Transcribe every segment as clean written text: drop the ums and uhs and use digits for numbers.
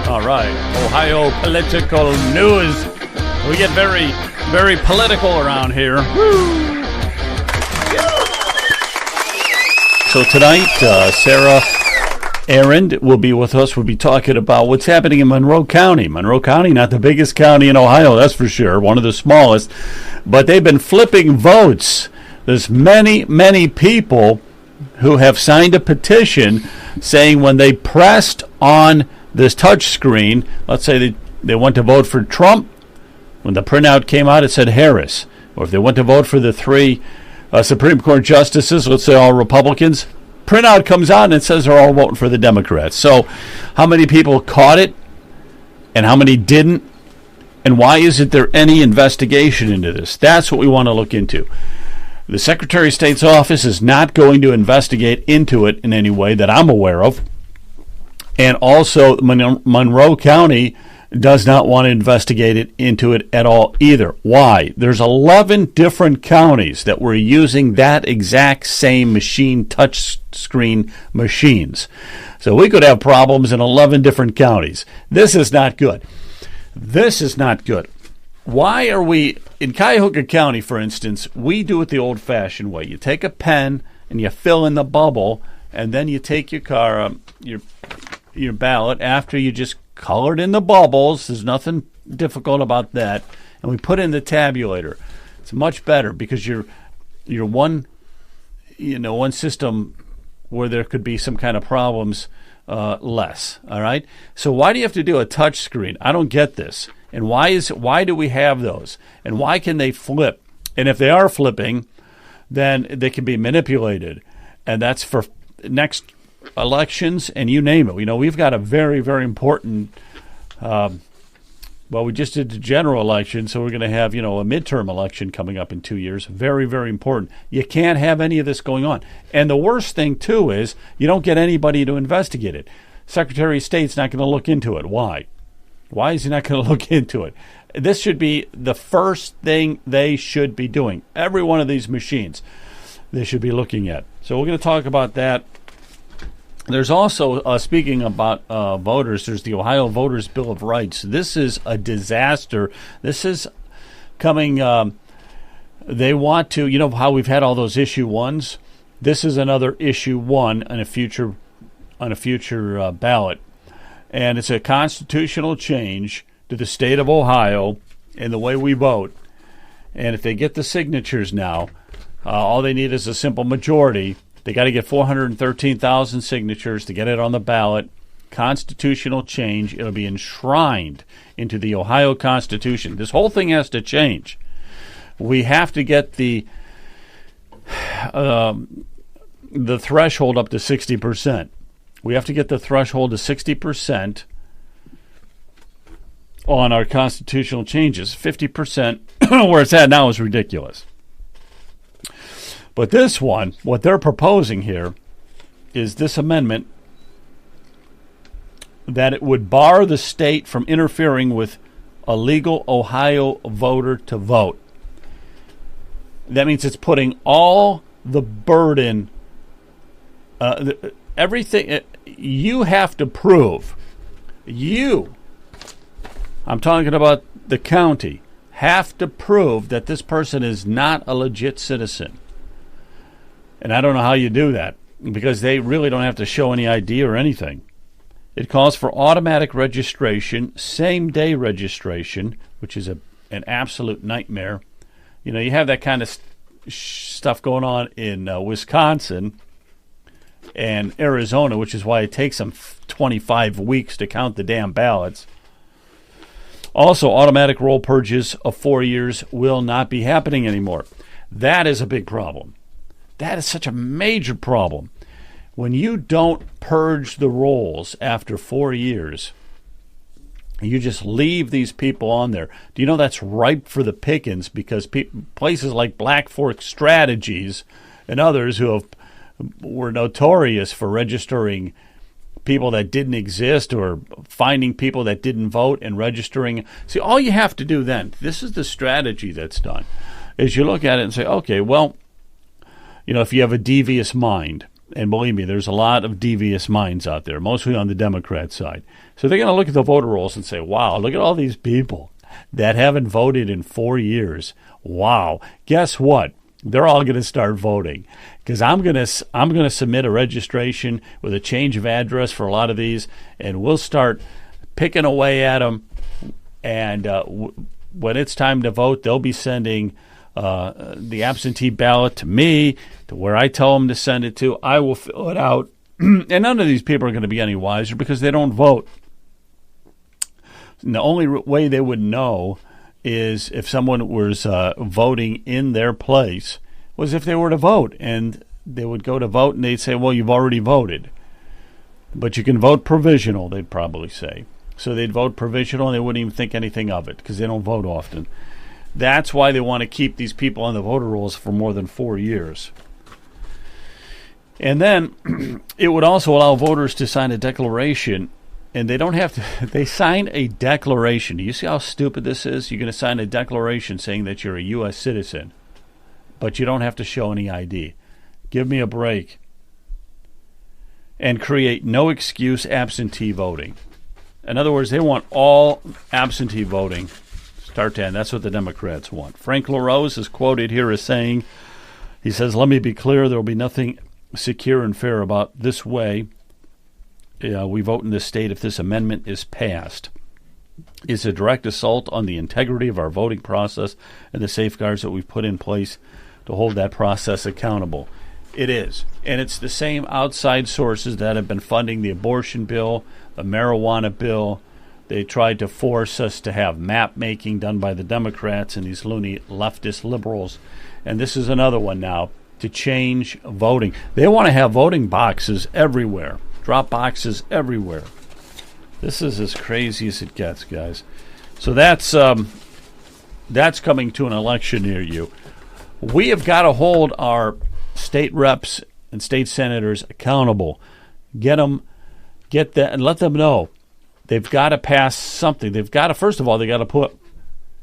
All right, Ohio political news. We get very, very political around here. Woo! So tonight, Sarah Arend will be with us. We'll be talking about what's happening in Monroe County. Monroe County, not the biggest county in Ohio, that's for sure, one of the smallest. But they've been flipping votes. There's many, many people who have signed a petition saying when they pressed on this touch screen, let's say they went to vote for Trump, when the printout came out it said Harris. Or if they went to vote for the three Supreme Court justices, let's say all Republicans, printout comes out and it says they're all voting for the Democrats. So how many people caught it and how many didn't? And why isn't there any investigation into this? That's what we want to look into. The Secretary of State's office is not going to investigate into it in any way that I'm aware of. And also, Monroe County does not want to investigate into it at all either. Why? There's 11 different counties that were using that exact same machine, touch screen machines. So we could have problems in 11 different counties. This is not good. This is not good. Why are we, in Cuyahoga County, for instance, we do it the old-fashioned way. You take a pen and you fill in the bubble, and then you take your ballot after you just colored in the bubbles. There's nothing difficult about that. And we put in the tabulator. It's much better because you're one system where there could be some kind of problems less. All right. So why do you have to do a touch screen? I don't get this. And why do we have those? And why can they flip? And if they are flipping, then they can be manipulated. And that's for next elections and you name it. We've got a very, very important, we just did the general election, so we're going to have, a midterm election coming up in 2 years. Very, very important. You can't have any of this going on. And the worst thing, too, is you don't get anybody to investigate it. Secretary of State's not going to look into it. Why? Why is he not going to look into it? This should be the first thing they should be doing. Every one of these machines they should be looking at. So we're going to talk about that. There's also, speaking about voters, there's the Ohio Voters Bill of Rights. This is a disaster. This is coming, they want to, how we've had all those issue ones? This is another issue one on a future ballot. And it's a constitutional change to the state of Ohio and the way we vote. And if they get the signatures now, all they need is a simple majority. They got to get 413,000 signatures to get it on the ballot. Constitutional change. It'll be enshrined into the Ohio Constitution. This whole thing has to change. We have to get the threshold up to 60%. We have to get the threshold to 60% on our constitutional changes. 50% where it's at now is ridiculous. But this one, what they're proposing here is this amendment that it would bar the state from interfering with a legal Ohio voter to vote. That means it's putting all the burden, everything you have to prove. I'm talking about the county, have to prove that this person is not a legit citizen. And I don't know how you do that because they really don't have to show any ID or anything. It calls for automatic registration, same-day registration, which is an absolute nightmare. You have that kind of stuff going on in Wisconsin and Arizona, which is why it takes them 25 weeks to count the damn ballots. Also, automatic roll purges of 4 years will not be happening anymore. That is a big problem. That is such a major problem. When you don't purge the rolls after 4 years, you just leave these people on there. Do you know that's ripe for the pickings because places like Black Fork Strategies and others who were notorious for registering people that didn't exist or finding people that didn't vote and registering. See, all you have to do then, this is the strategy that's done, is you look at it and say, okay, well, if you have a devious mind And believe me, there's a lot of devious minds out there, mostly on the Democrat side. So they're going to look at the voter rolls and say, wow, look at all these people that haven't voted in 4 years. Wow. Guess what? They're all going to start voting because I'm going to submit a registration with a change of address for a lot of these, and we'll start picking away at them. And when it's time to vote, they'll be sending the absentee ballot to me, to where I tell them to send it to. I will fill it out. And none of these people are going to be any wiser because they don't vote. And the only way they would know is if someone was voting in their place was if they were to vote. And they would go to vote and they'd say, well, you've already voted. But you can vote provisional, they'd probably say. So they'd vote provisional and they wouldn't even think anything of it because they don't vote often. That's why they want to keep these people on the voter rolls for more than 4 years. And then it would also allow voters to sign a declaration, and they don't have to. They sign a declaration. Do you see how stupid this is? You're going to sign a declaration saying that you're a U.S. citizen, but you don't have to show any ID. Give me a break. And create no excuse absentee voting. In other words, they want all absentee voting. Start to end. That's what the Democrats want. Frank LaRose is quoted here as saying, he says, let me be clear, there will be nothing secure and fair about this way we vote in this state if this amendment is passed. It's a direct assault on the integrity of our voting process and the safeguards that we've put in place to hold that process accountable. It is. And it's the same outside sources that have been funding the abortion bill, the marijuana bill. They tried to force us to have map making done by the Democrats and these loony leftist liberals. And this is another one now to change voting. They want to have voting boxes everywhere, drop boxes everywhere. This is as crazy as it gets, guys. So that's coming to an election near you. We have got to hold our state reps and state senators accountable. Get that, and let them know. They've got to pass something. They've got to, first of all, they got to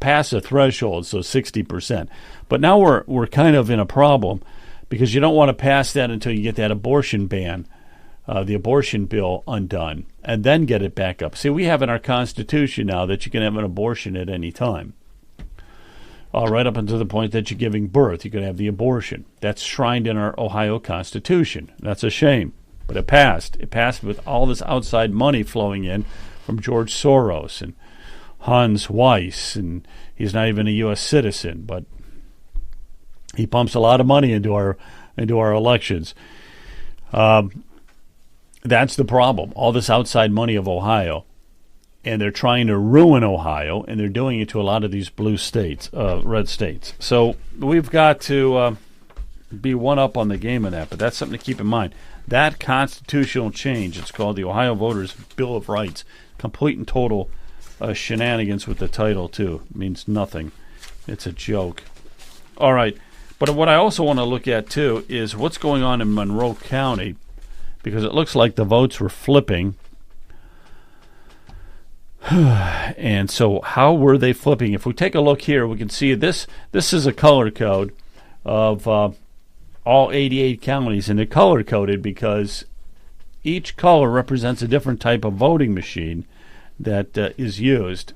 pass a threshold, so 60%. But now we're kind of in a problem because you don't want to pass that until you get that abortion ban, the abortion bill undone, and then get it back up. See, we have in our Constitution now that you can have an abortion at any time. Right up until the point that you're giving birth, you can have the abortion. That's shrined in our Ohio Constitution. That's a shame. But it passed. It passed with all this outside money flowing in from George Soros and Hans Weiss, and he's not even a U.S. citizen, but he pumps a lot of money into our elections. That's the problem. All this outside money of Ohio, and they're trying to ruin Ohio, and they're doing it to a lot of these blue states, red states. So we've got to be one up on the game of that, but that's something to keep in mind. That constitutional change, it's called the Ohio Voters' Bill of Rights, complete and total shenanigans with the title, too. It means nothing. It's a joke. All right. But what I also want to look at, too, is what's going on in Monroe County, because it looks like the votes were flipping. And so how were they flipping? If we take a look here, we can see this is a color code of all 88 counties, and they're color-coded because each color represents a different type of voting machine that is used.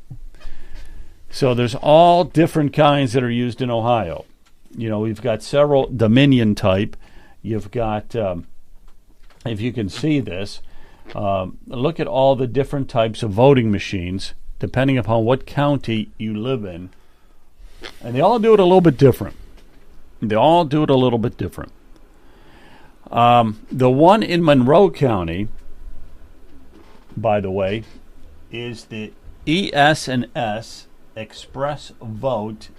So there's all different kinds that are used in Ohio. You know, we've got several Dominion type. You've got, if you can see this, look at all the different types of voting machines, depending upon what county you live in. And they all do it a little bit different. The one in Monroe County, by the way, is the ES&S Express Vote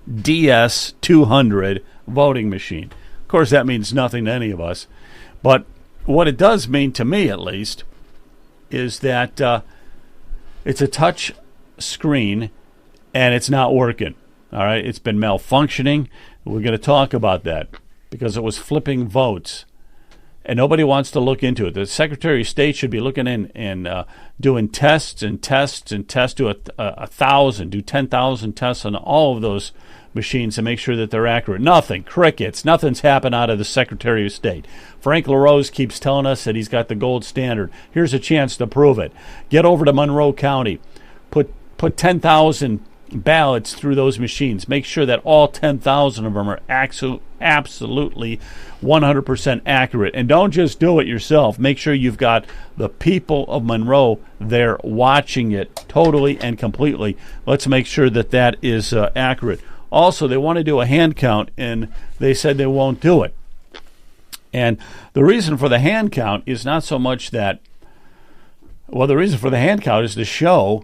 DS200 voting machine. Of course, that means nothing to any of us. But what it does mean, to me at least, is that it's a touch screen and it's not working. All right, it's been malfunctioning. We're going to talk about that because it was flipping votes. and nobody wants to look into it. The Secretary of State should be looking in and doing tests and tests and tests, do 1,000, do 10,000 tests on all of those machines to make sure that they're accurate. Nothing, crickets, nothing's happened out of the Secretary of State. Frank LaRose keeps telling us that he's got the gold standard. Here's a chance to prove it. Get over to Monroe County, put 10,000 ballots through those machines. Make sure that all 10,000 of them are absolutely 100% accurate. And don't just do it yourself. Make sure you've got the people of Monroe there watching it totally and completely. Let's make sure that that is accurate. Also, they want to do a hand count, and they said they won't do it. And the reason for the hand count is not so much that, well, the reason for the hand count is to show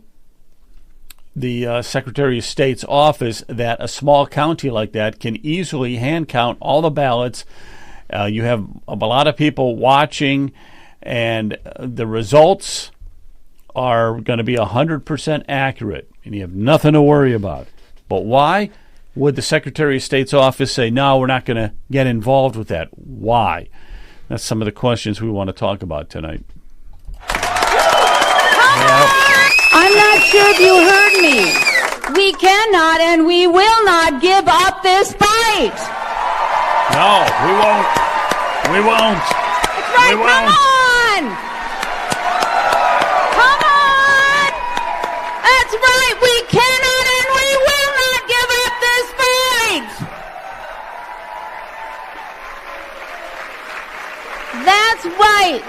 the Secretary of State's office that a small county like that can easily hand count all the ballots. You have a lot of people watching, and the results are going to be 100% accurate, and you have nothing to worry about. But why would the Secretary of State's office say, no, we're not going to get involved with that? Why? That's some of the questions we want to talk about tonight. I'm not sure if you heard me. We cannot and we will not give up this fight. No, we won't. We won't. That's right. We won't. Come on. Come on. That's right. We cannot and we will not give up this fight. That's right.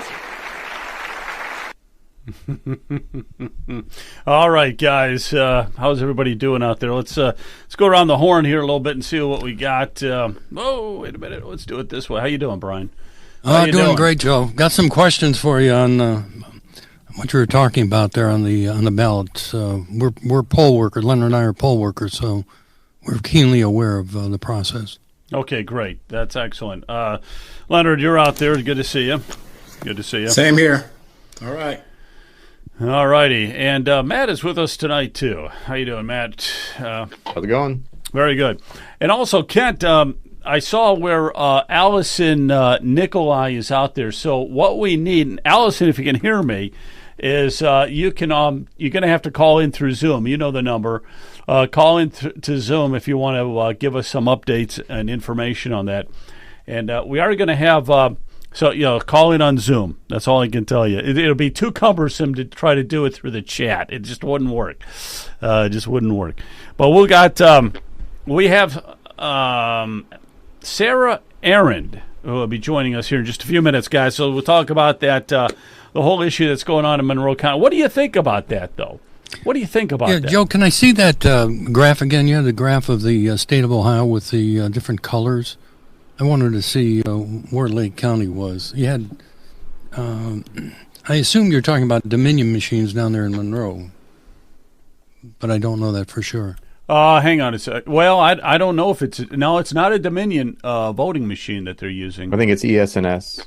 All right, guys. How's everybody doing out there? Let's go around the horn here a little bit and see what we got. Oh, wait a minute. Let's do it this way. How you doing, Brian? Doing great, Joe. Got some questions for you on what you were talking about there on the ballots. We're poll workers. Leonard and I are poll workers, so we're keenly aware of the process. Okay, great. That's excellent. Leonard, you're out there. Good to see you. Good to see you. Same here. All right. All righty. And Matt is with us tonight, too. How you doing, Matt? How's it going? Very good. And also, Kent, I saw where Allison Nikolai is out there. So what we need, and Allison, if you can hear me, is you're going to have to call in through Zoom. You know the number. Call in to Zoom if you want to give us some updates and information on that. And we are going to have... So, call in on Zoom. That's all I can tell you. It'll be too cumbersome to try to do it through the chat. It just wouldn't work. But we have Sarah Arend, who will be joining us here in just a few minutes, guys. So we'll talk about that, the whole issue that's going on in Monroe County. What do you think about that, though? What do you think about that? Joe, can I see that graph again? Yeah, the graph of the state of Ohio with the different colors. I wanted to see where Lake County was. You had, I assume you're talking about Dominion machines down there in Monroe, but I don't know that for sure. Hang on a sec. Well, I don't know if it's not a Dominion voting machine that they're using. I think it's ES&S.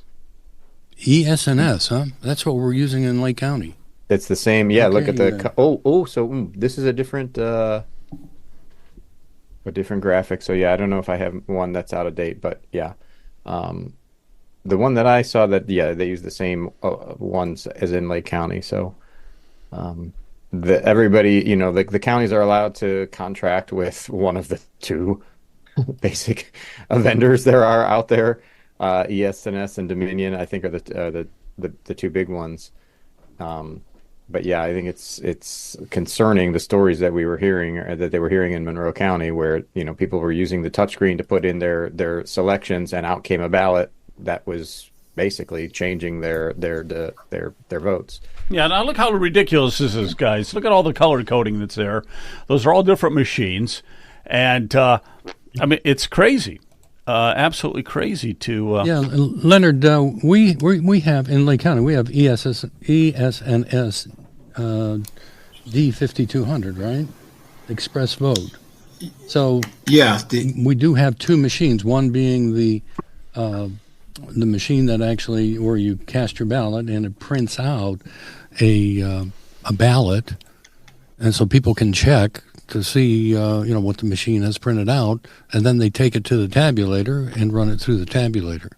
ES&S, huh? That's what we're using in Lake County. It's the same. Yeah, okay, look at the. So this is a different graphic. So yeah, I don't know if I have one that's out of date, but yeah, the one that I saw they use the same ones as in Lake County. So everybody, the counties are allowed to contract with one of the two basic vendors there are out there. ES&S and Dominion, I think, are the two big ones. But yeah, I think it's concerning, the stories that we were hearing, or that they were hearing in Monroe County, where people were using the touchscreen to put in their selections, and out came a ballot that was basically changing their votes. Yeah, now look how ridiculous this is, guys. Look at all the color coding that's there. Those are all different machines, and it's crazy. Absolutely crazy to... Yeah, Leonard, we have, in Lake County, we have ES&S D5200, right? Express vote. So yeah, we do have two machines, one being the machine that actually, where you cast your ballot and it prints out a ballot, and so people can check to see, what the machine has printed out, and then they take it to the tabulator and run it through the tabulator.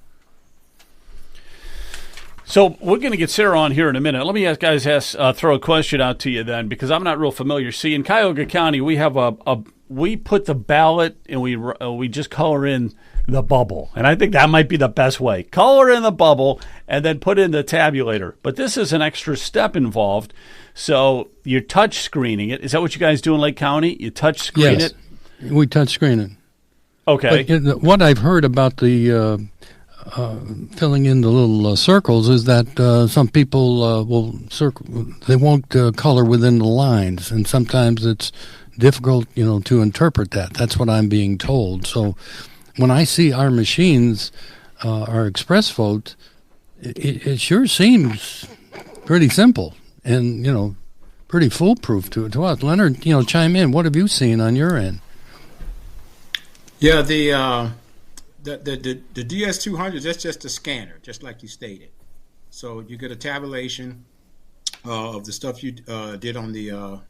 So we're going to get Sarah on here in a minute. Let me throw a question out to you then, because I'm not real familiar. See, in Cuyahoga County, we have we put the ballot and we just color in the bubble, and I think that might be the best way. Color in the bubble and then put in the tabulator. But this is an extra step involved. So you're touch screening it. Is that what you guys do in Lake County? You touch screen it? Yes, we touch screen it. Okay. But what I've heard about the filling in the little circles is that some people will circle. They won't color within the lines, and sometimes it's difficult, to interpret that. That's what I'm being told. So when I see our machines, our express vote, it sure seems pretty simple and pretty foolproof to us. Leonard, chime in. What have you seen on your end? Yeah, the DS200, that's just a scanner, just like you stated. So you get a tabulation of the stuff you did on the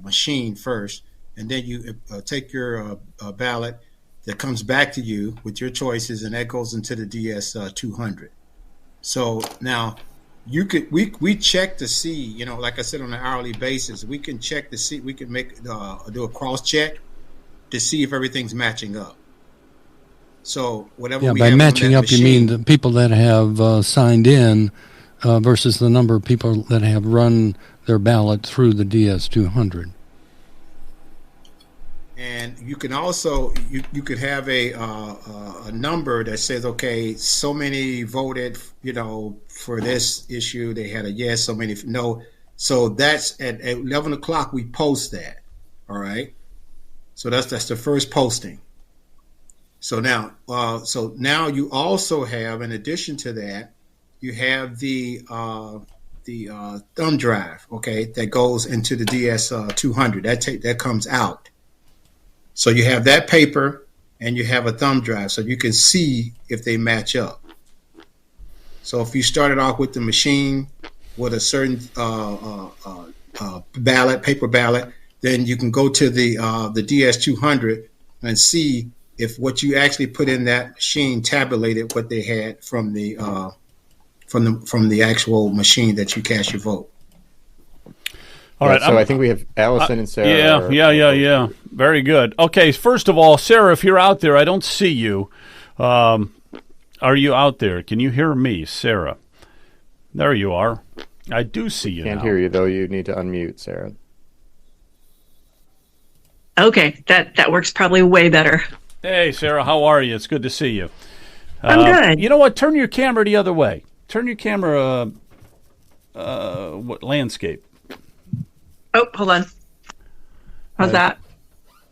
machine first, and then you take your ballot that comes back to you with your choices, and that goes into the DS200. So now we check to see, like I said, on an hourly basis, we can check to see, we can do a cross check to see if everything's matching up. So whatever we by have matching on that up, machine, you mean the people that have signed in versus the number of people that have run their ballot through the DS200. And you can also you could have a number that says, okay, so many voted, for this issue. They had a yes, so many no. So that's at 11 o'clock we post that. All right. So that's the first posting. So now you also have, in addition to that, you have the thumb drive, okay, that goes into the DS200. That comes out. So you have that paper and you have a thumb drive, so you can see if they match up. So if you started off with the machine with a certain paper ballot, then you can go to the DS200 and see if what you actually put in that machine tabulated what they had from the actual machine that you cast your vote. All right. So I think we have Allison and Sarah. Yeah. Very good. Okay. First of all, Sarah, if you're out there, I don't see you. Are you out there? Can you hear me, Sarah? There you are. I do see you. Can't now. hear you though. You need to unmute, Sarah. Okay, that works probably way better. Hey, Sarah, how are you? It's good to see you. I'm good. You know what? Turn your camera the other way. Turn your camera landscape. Oh, hold on. How's that?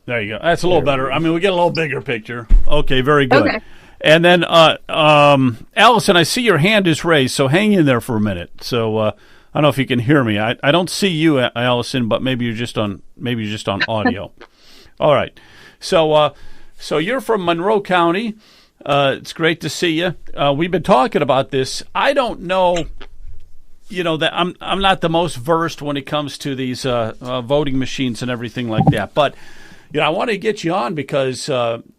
There you go. That's a little better. I mean, we get a little bigger picture. Okay, very good. Okay. And then, Allison, I see your hand is raised, so hang in there for a minute. So I don't know if you can hear me. I don't see you, Allison, but maybe you're just on audio. All right. So you're from Monroe County. It's great to see you. We've been talking about this. I don't know. That I'm not the most versed when it comes to these voting machines and everything like that. But I want to get you on because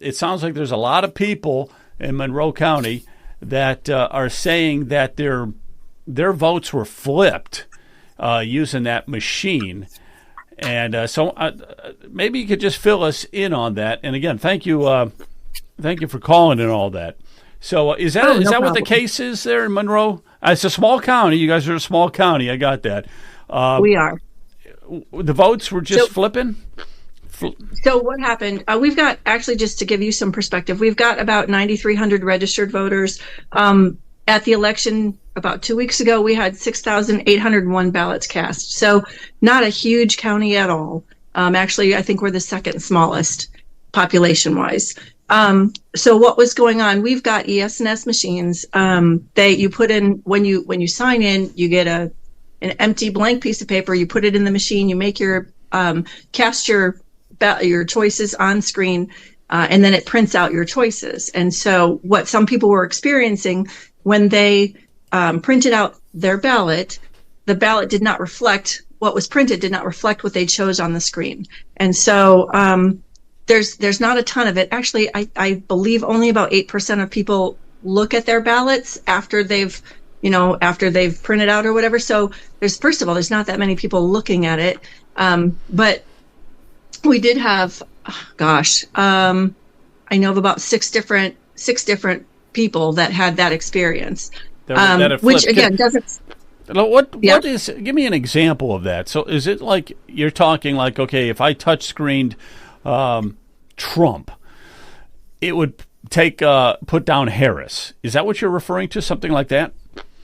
it sounds like there's a lot of people in Monroe County that are saying that their votes were flipped using that machine. And so maybe you could just fill us in on that. And again, thank you for calling and all that. So is that what the case is there in Monroe? It's a small county. You guys are a small county. I got that. We are. The votes were just flipping? So what happened? We've got, actually, just to give you some perspective, we've got about 9,300 registered voters. At the election about 2 weeks ago, we had 6,801 ballots cast. So not a huge county at all. Actually, I think we're the second smallest population-wise. So what was going on? We've got ES&S machines. You put in, when you sign in, you get an empty blank piece of paper. You put it in the machine. You make your cast your choices on screen, and then it prints out your choices. And so what some people were experiencing when they printed out their ballot, the ballot did not reflect what was printed, did not reflect what they chose on the screen. And so there's not a ton of it. Actually, I believe only about 8% of people look at their ballots after they've after they've printed out or whatever. So first of all, there's not that many people looking at it. But we did have, I know of about six different people that had that experience. Which again doesn't. What is? Give me an example of that. So is it like you're talking like, okay, if I touch screened Trump, it would put down Harris. Is that what you're referring to? Something like that?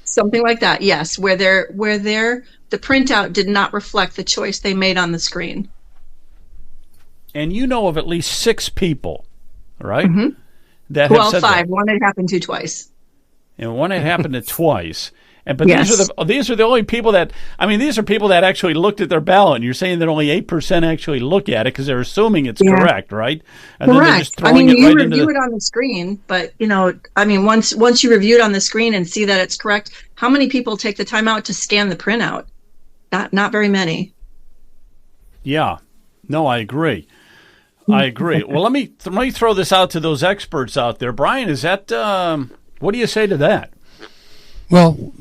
Something like that, yes. Where the printout did not reflect the choice they made on the screen. And you know of at least 6 people, right? Mm-hmm. That well, have said 5. that. One had happened to twice. And one had happened to twice. But yes. these are the only people that, these are people that actually looked at their ballot, and you're saying that only 8% actually look at it because they're assuming it's correct, right? And correct. Then they're just throwing you right review it on the screen, but, once you review it on the screen and see that it's correct, how many people take the time out to scan the printout? Not very many. Yeah. No, I agree. Well, let me throw this out to those experts out there. Brian, is that, what do you say to that? Well,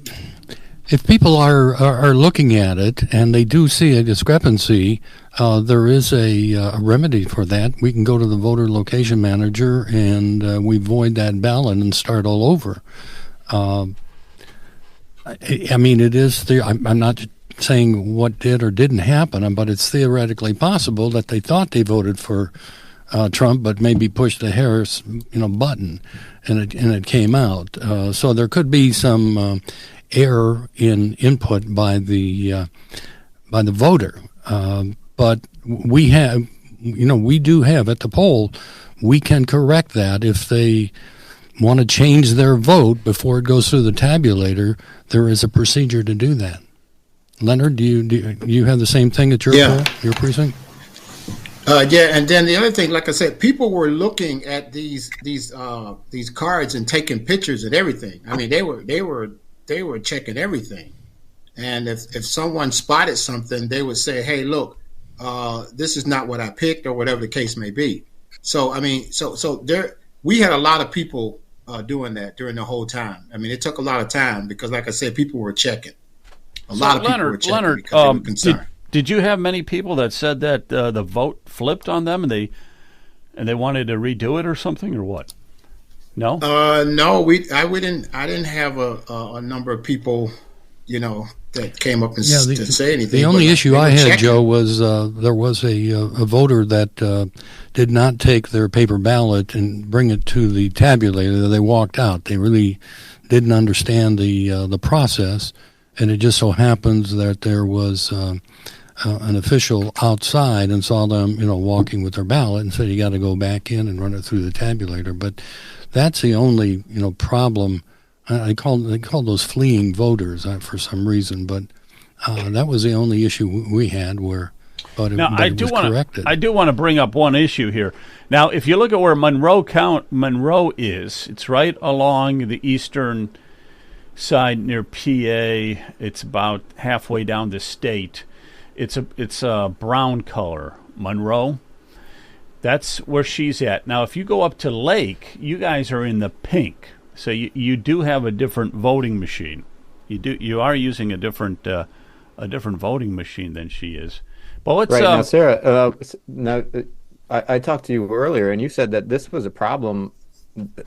if people are looking at it and they do see a discrepancy, there is a remedy for that. We can go to the voter location manager and we void that ballot and start all over. It is I'm not saying what did or didn't happen, but it's theoretically possible that they thought they voted for Trump, but maybe pushed the Harris, button, and it came out. So there could be some error in input by the voter. But we have, we do have at the poll, we can correct that if they want to change their vote before it goes through the tabulator. There is a procedure to do that. Leonard, do you have the same thing at your precinct? And then the other thing, like I said, people were looking at these cards and taking pictures and everything. They were checking everything, and if someone spotted something, they would say, "Hey, look, this is not what I picked," or whatever the case may be. So we had a lot of people doing that during the whole time. It took a lot of time because, like I said, people were checking. A lot of people were checking because they were concerned. Did you have many people that said that the vote flipped on them and they wanted to redo it or something, or what? No. No, I didn't have a number of people, that came up and to say anything. The only issue I had, Joe, was there was a voter that did not take their paper ballot and bring it to the tabulator. They walked out. They really didn't understand the process, and it just so happens that there was an official outside and saw them, walking with their ballot and said, "You got to go back in and run it through the tabulator." But that's the only, problem. They call those fleeing voters for some reason, but that was the only issue we had where. But I do want to bring up one issue here. Now, if you look at where Monroe is, it's right along the eastern side near PA. It's about halfway down the state. It's a brown color, Monroe. That's where she's at. Now, if you go up to Lake, you guys are in the pink. So you do have a different voting machine. You are using a different voting machine than she is. But let's now, Sarah. I talked to you earlier, and you said that this was a problem.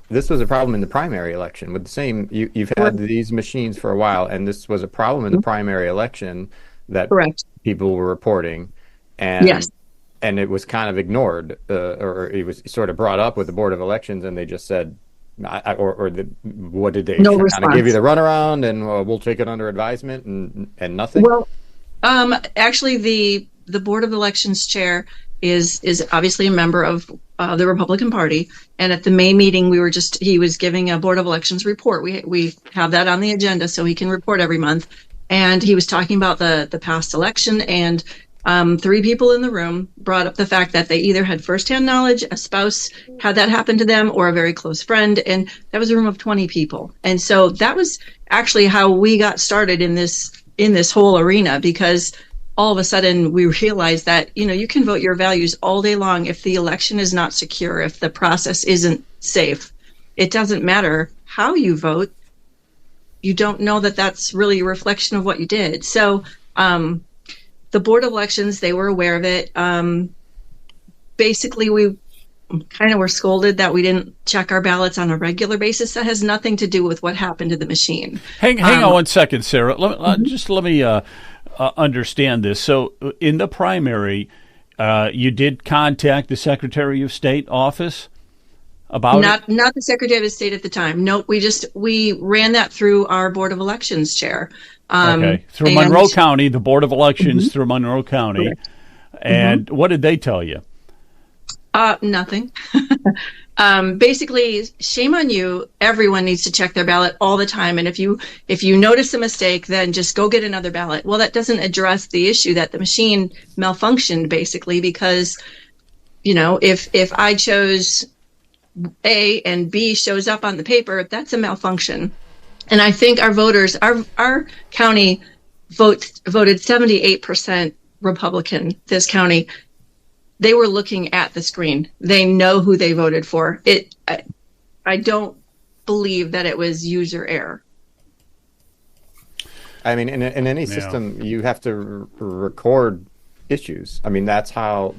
This was a problem in the primary election with the same. You've had these machines for a while, and this was a problem in the primary election that people were reporting, and and it was kind of ignored, or it was sort of brought up with the Board of Elections, and they just said, what did they kind of give you the runaround, and we'll take it under advisement, and nothing. Well, actually, the Board of Elections chair is obviously a member of the Republican Party, and at the May meeting, he was giving a Board of Elections report. We have that on the agenda, so he can report every month. And he was talking about the past election, and 3 people in the room brought up the fact that they either had firsthand knowledge, a spouse had that happen to them, or a very close friend, and that was a room of 20 people. And so that was actually how we got started in this whole arena, because all of a sudden we realized that, you can vote your values all day long. If the election is not secure, if the process isn't safe, it doesn't matter how you vote. don't know that that's really a reflection of what you did. So the Board of Elections, they were aware of it. Basically, we kind of were scolded that we didn't check our ballots on a regular basis. That has nothing to do with what happened to the machine. Hang on one second, Sarah. Let me understand this. So in the primary, you did contact the Secretary of State office about it? Not the Secretary of State at the time. Nope. We ran that through our Board of Elections chair. Okay. Through Monroe County, the Board of Elections through Monroe County. Correct. And what did they tell you? Nothing. Basically, shame on you. Everyone needs to check their ballot all the time. And if you notice a mistake, then just go get another ballot. Well, that doesn't address the issue that the machine malfunctioned, basically, because, if I chose A and B shows up on the paper, that's a malfunction. And I think our voters, our county voted 78% Republican, this county. They were looking at the screen. They know who they voted for. I don't believe that it was user error. I mean, in any system, you have to record issues. I mean, that's how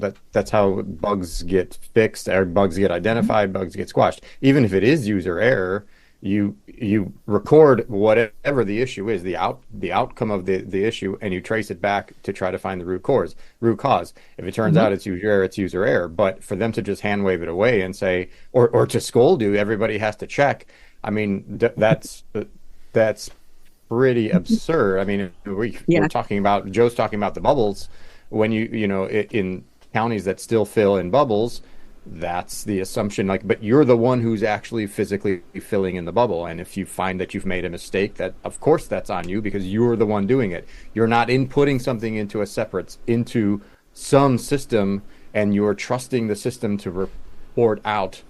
bugs get fixed, or bugs get identified, bugs get squashed. Even if it is user error, you record whatever the issue is, the outcome of the issue, and you trace it back to try to find the root cause. If it turns out it's user error, it's user error. But for them to just hand wave it away and say, or to scold you, everybody has to check. I mean, that's pretty absurd. I mean, we're talking about, Joe's talking about the bubbles. When in counties that still fill in bubbles, that's the assumption, but you're the one who's actually physically filling in the bubble. And if you find that you've made a mistake, that of course that's on you, because you're the one doing it. You're not inputting something into some system, and you're trusting the system to report out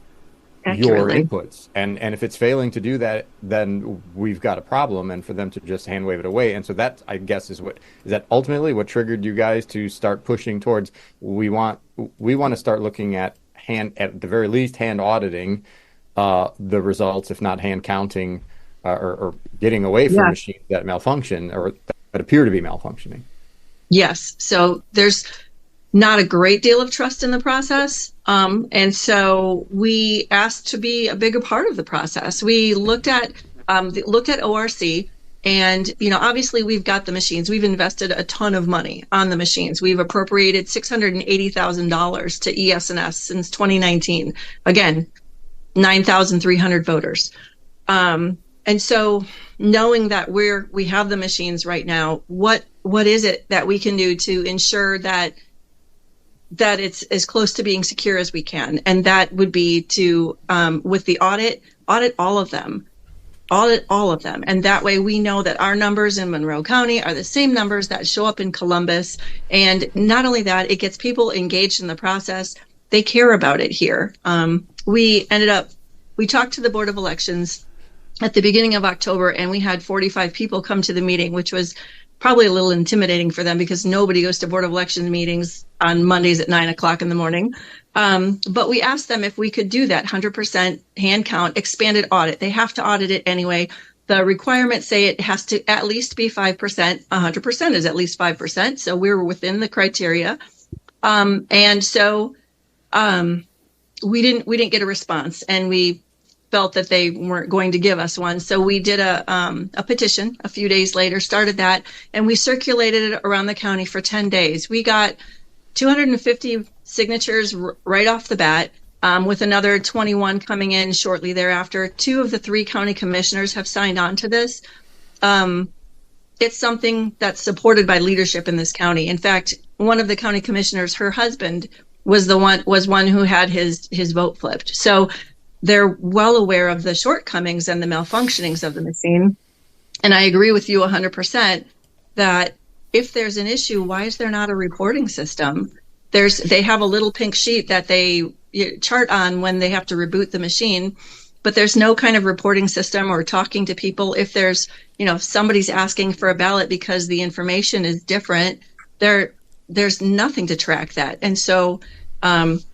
your inputs. And if it's failing to do that, then we've got a problem. And for them to just hand wave it away. And so that, I guess, is that ultimately what triggered you guys to start pushing towards, we want to start looking at the very least hand auditing the results, if not hand counting, or getting away from machines that malfunction or that appear to be malfunctioning. Yes. So there's not a great deal of trust in the process. And so we asked to be a bigger part of the process. We looked at ORC, and, obviously we've got the machines. We've invested a ton of money on the machines. We've appropriated $680,000 to ES&S since 2019. Again, 9,300 voters. And so knowing that we have the machines right now, what is it that we can do to ensure that it's as close to being secure as we can? And that would be to, with the audit all of them. Audit all of them. And that way we know that our numbers in Monroe County are the same numbers that show up in Columbus. And not only that, it gets people engaged in the process. They care about it here. We talked to the Board of Elections at the beginning of October, and we had 45 people come to the meeting, which was probably a little intimidating for them because nobody goes to Board of Elections meetings on Mondays at 9:00 in the morning. But we asked them if we could do that 100% hand count, expanded audit. They have to audit it anyway. The requirements say it has to at least be 5%. 100% is at least 5%. So we were within the criteria. And so we didn't get a response, and we felt that they weren't going to give us one. So we did a petition a few days later, started that, and we circulated it around the county for 10 days. We got 250 signatures right off the bat, with another 21 coming in shortly thereafter. 2 of the 3 county commissioners have signed on to this. It's something that's supported by leadership in this county. In fact, one of the county commissioners, her husband was one who had his vote flipped. So they're well aware of the shortcomings and the malfunctionings of the machine. And I agree with you 100% that if there's an issue, why is there not a reporting system? They have a little pink sheet that they chart on when they have to reboot the machine, but there's no kind of reporting system or talking to people. If there's, if somebody's asking for a ballot because the information is different, there's nothing to track that. And so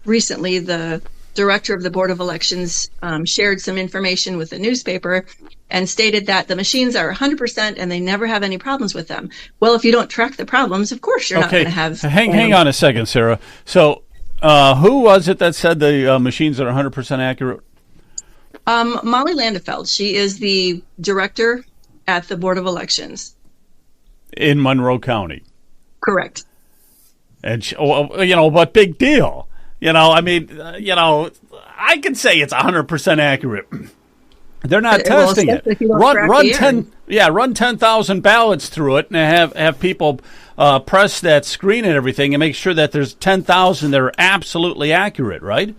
recently the director of the Board of Elections shared some information with the newspaper, and stated that the machines are 100% and they never have any problems with them. Well, if you don't track the problems, of course you're not going to have. Hang on a second, Sarah. So who was it that said the machines are 100% accurate? Molly Landefeld. She is the director at the Board of Elections. In Monroe County. Correct. And, but big deal. I can say it's 100% accurate. They're not testing it. Run 10,000 ballots through it and have people press that screen and everything and make sure that there's 10,000 that are absolutely accurate, right?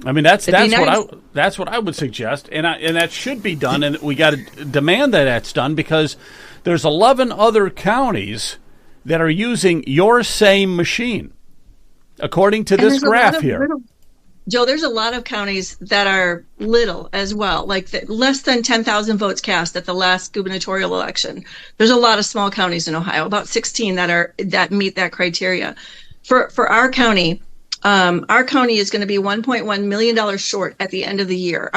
I mean, that's what I would suggest, and that should be done, and we got to demand that that's done because there's 11 other counties that are using your same machine, according to this graph here. Joe, there's a lot of counties that are little as well, like less than 10,000 votes cast at the last gubernatorial election. There's a lot of small counties in Ohio, about 16 that meet that criteria. For our county is going to be $1.1 million short at the end of the year.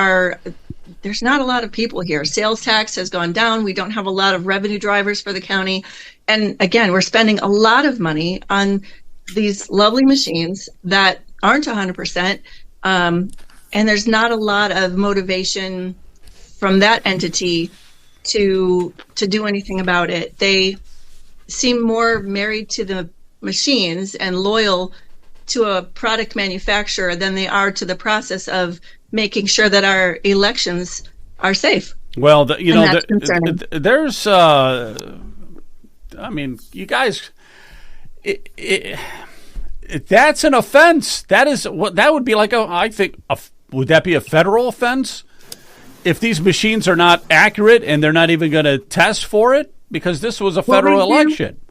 There's not a lot of people here. Sales tax has gone down. We don't have a lot of revenue drivers for the county. And again, we're spending a lot of money on these lovely machines that aren't 100%. And there's not a lot of motivation from that entity to do anything about it. They seem more married to the machines and loyal to a product manufacturer than they are to the process of making sure that our elections are safe. Well, there's, you guys, that's an offense. That would be like would that be a federal offense if these machines are not accurate and they're not even going to test for it because this was a federal election?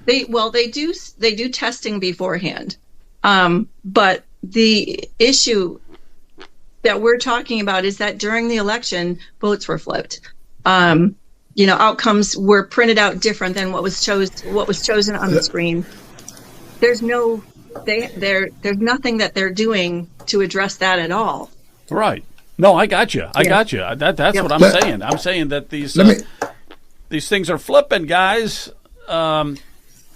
They do testing beforehand. But the issue that we're talking about is that during the election, votes were flipped. Outcomes were printed out different than what was chosen on the screen. There's nothing that they're doing to address that at all. Right. No, I got you. That's what I'm saying. I'm saying that these things are flipping, guys. Let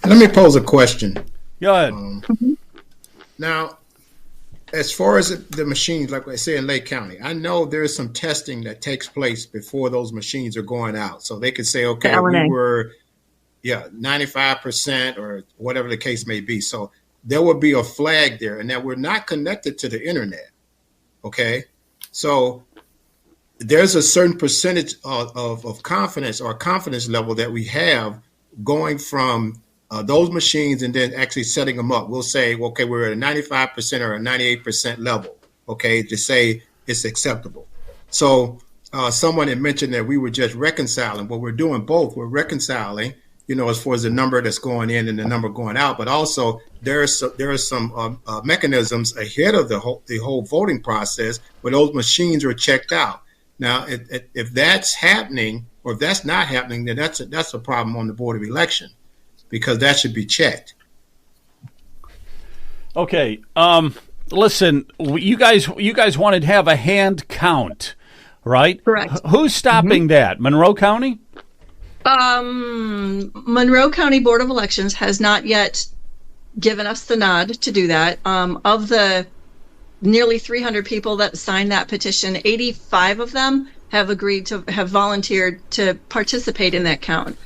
me pose a question. Go ahead. Now, as far as the machines, like I say in Lake County, I know there's some testing that takes place before those machines are going out. So they could say, okay, we were 95% or whatever the case may be. So there would be a flag there and that we're not connected to the internet. Okay. So there's a certain percentage of confidence or confidence level that we have going from those machines and then actually setting them up. We'll say, okay, we're at a 95% or a 98% level, okay, to say it's acceptable. So someone had mentioned that we were just reconciling. Well, we're doing both. We're reconciling, as far as the number that's going in and the number going out, but also there are some mechanisms ahead of the whole voting process where those machines are checked out. Now, if that's happening or if that's not happening, then that's a problem on the Board of Election, because that should be checked. Okay. Listen, you guys wanted to have a hand count, right? Correct. Who's stopping that? Monroe County? Monroe County Board of Elections has not yet given us the nod to do that. Of the nearly 300 people that signed that petition, 85 of them have volunteered to participate in that count.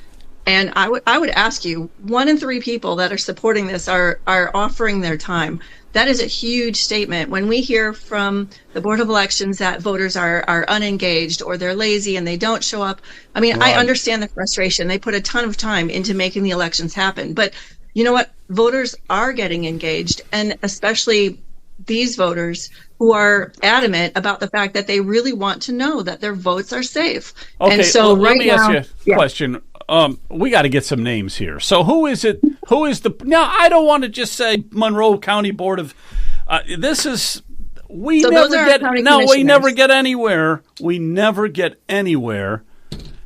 And I would ask you, 1 in 3 people that are supporting this are offering their time. That is a huge statement. When we hear from the Board of Elections that voters are unengaged or they're lazy and they don't show up, I mean, right. I understand the frustration. They put a ton of time into making the elections happen. But you know what? Voters are getting engaged, and especially these voters who are adamant about the fact that they really want to know that their votes are safe. Okay, and so let me ask you a question. We got to get some names here. So who is it? Who is the? Now, I don't want to just say Monroe County Board of. This is we so never get. No, we never get anywhere. We never get anywhere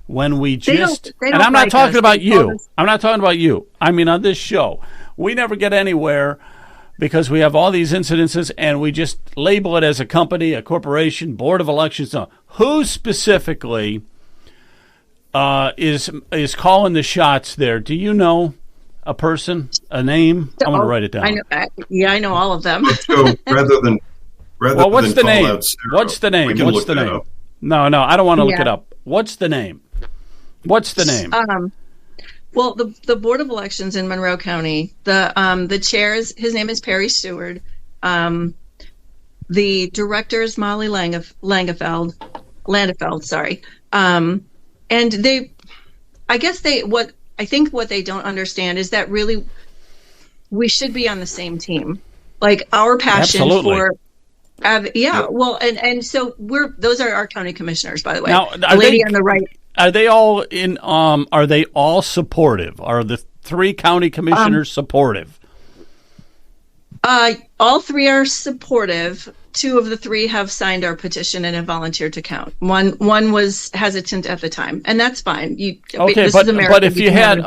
when we just. They don't and I'm not like talking us. about you. I'm not talking about you. I mean, on this show, we never get anywhere because we have all these incidences and we just label it as a company, a corporation, board of elections. No. Who specifically is calling the shots there? Do you know a person, a name? I'm going to write it down. I know, I know all of them. So rather than what's the call name? out Sarah, What's the name? we can What's look the that name? up. No, I don't want to look it up. What's the name? What's the name? Well, the Board of Elections in Monroe County, the chair his name is Perry Stewart. The director is Molly Landefeld, sorry. And I think what they don't understand is that really we should be on the same team. Like our passion Absolutely. for well, and so those are our county commissioners, by the way. Now, the lady on the right. Are they all are they all supportive? Are the 3 county commissioners supportive? All 3 are supportive. 2 of the 3 have signed our petition and have volunteered to count. One was hesitant at the time, and that's fine. Okay, but if you had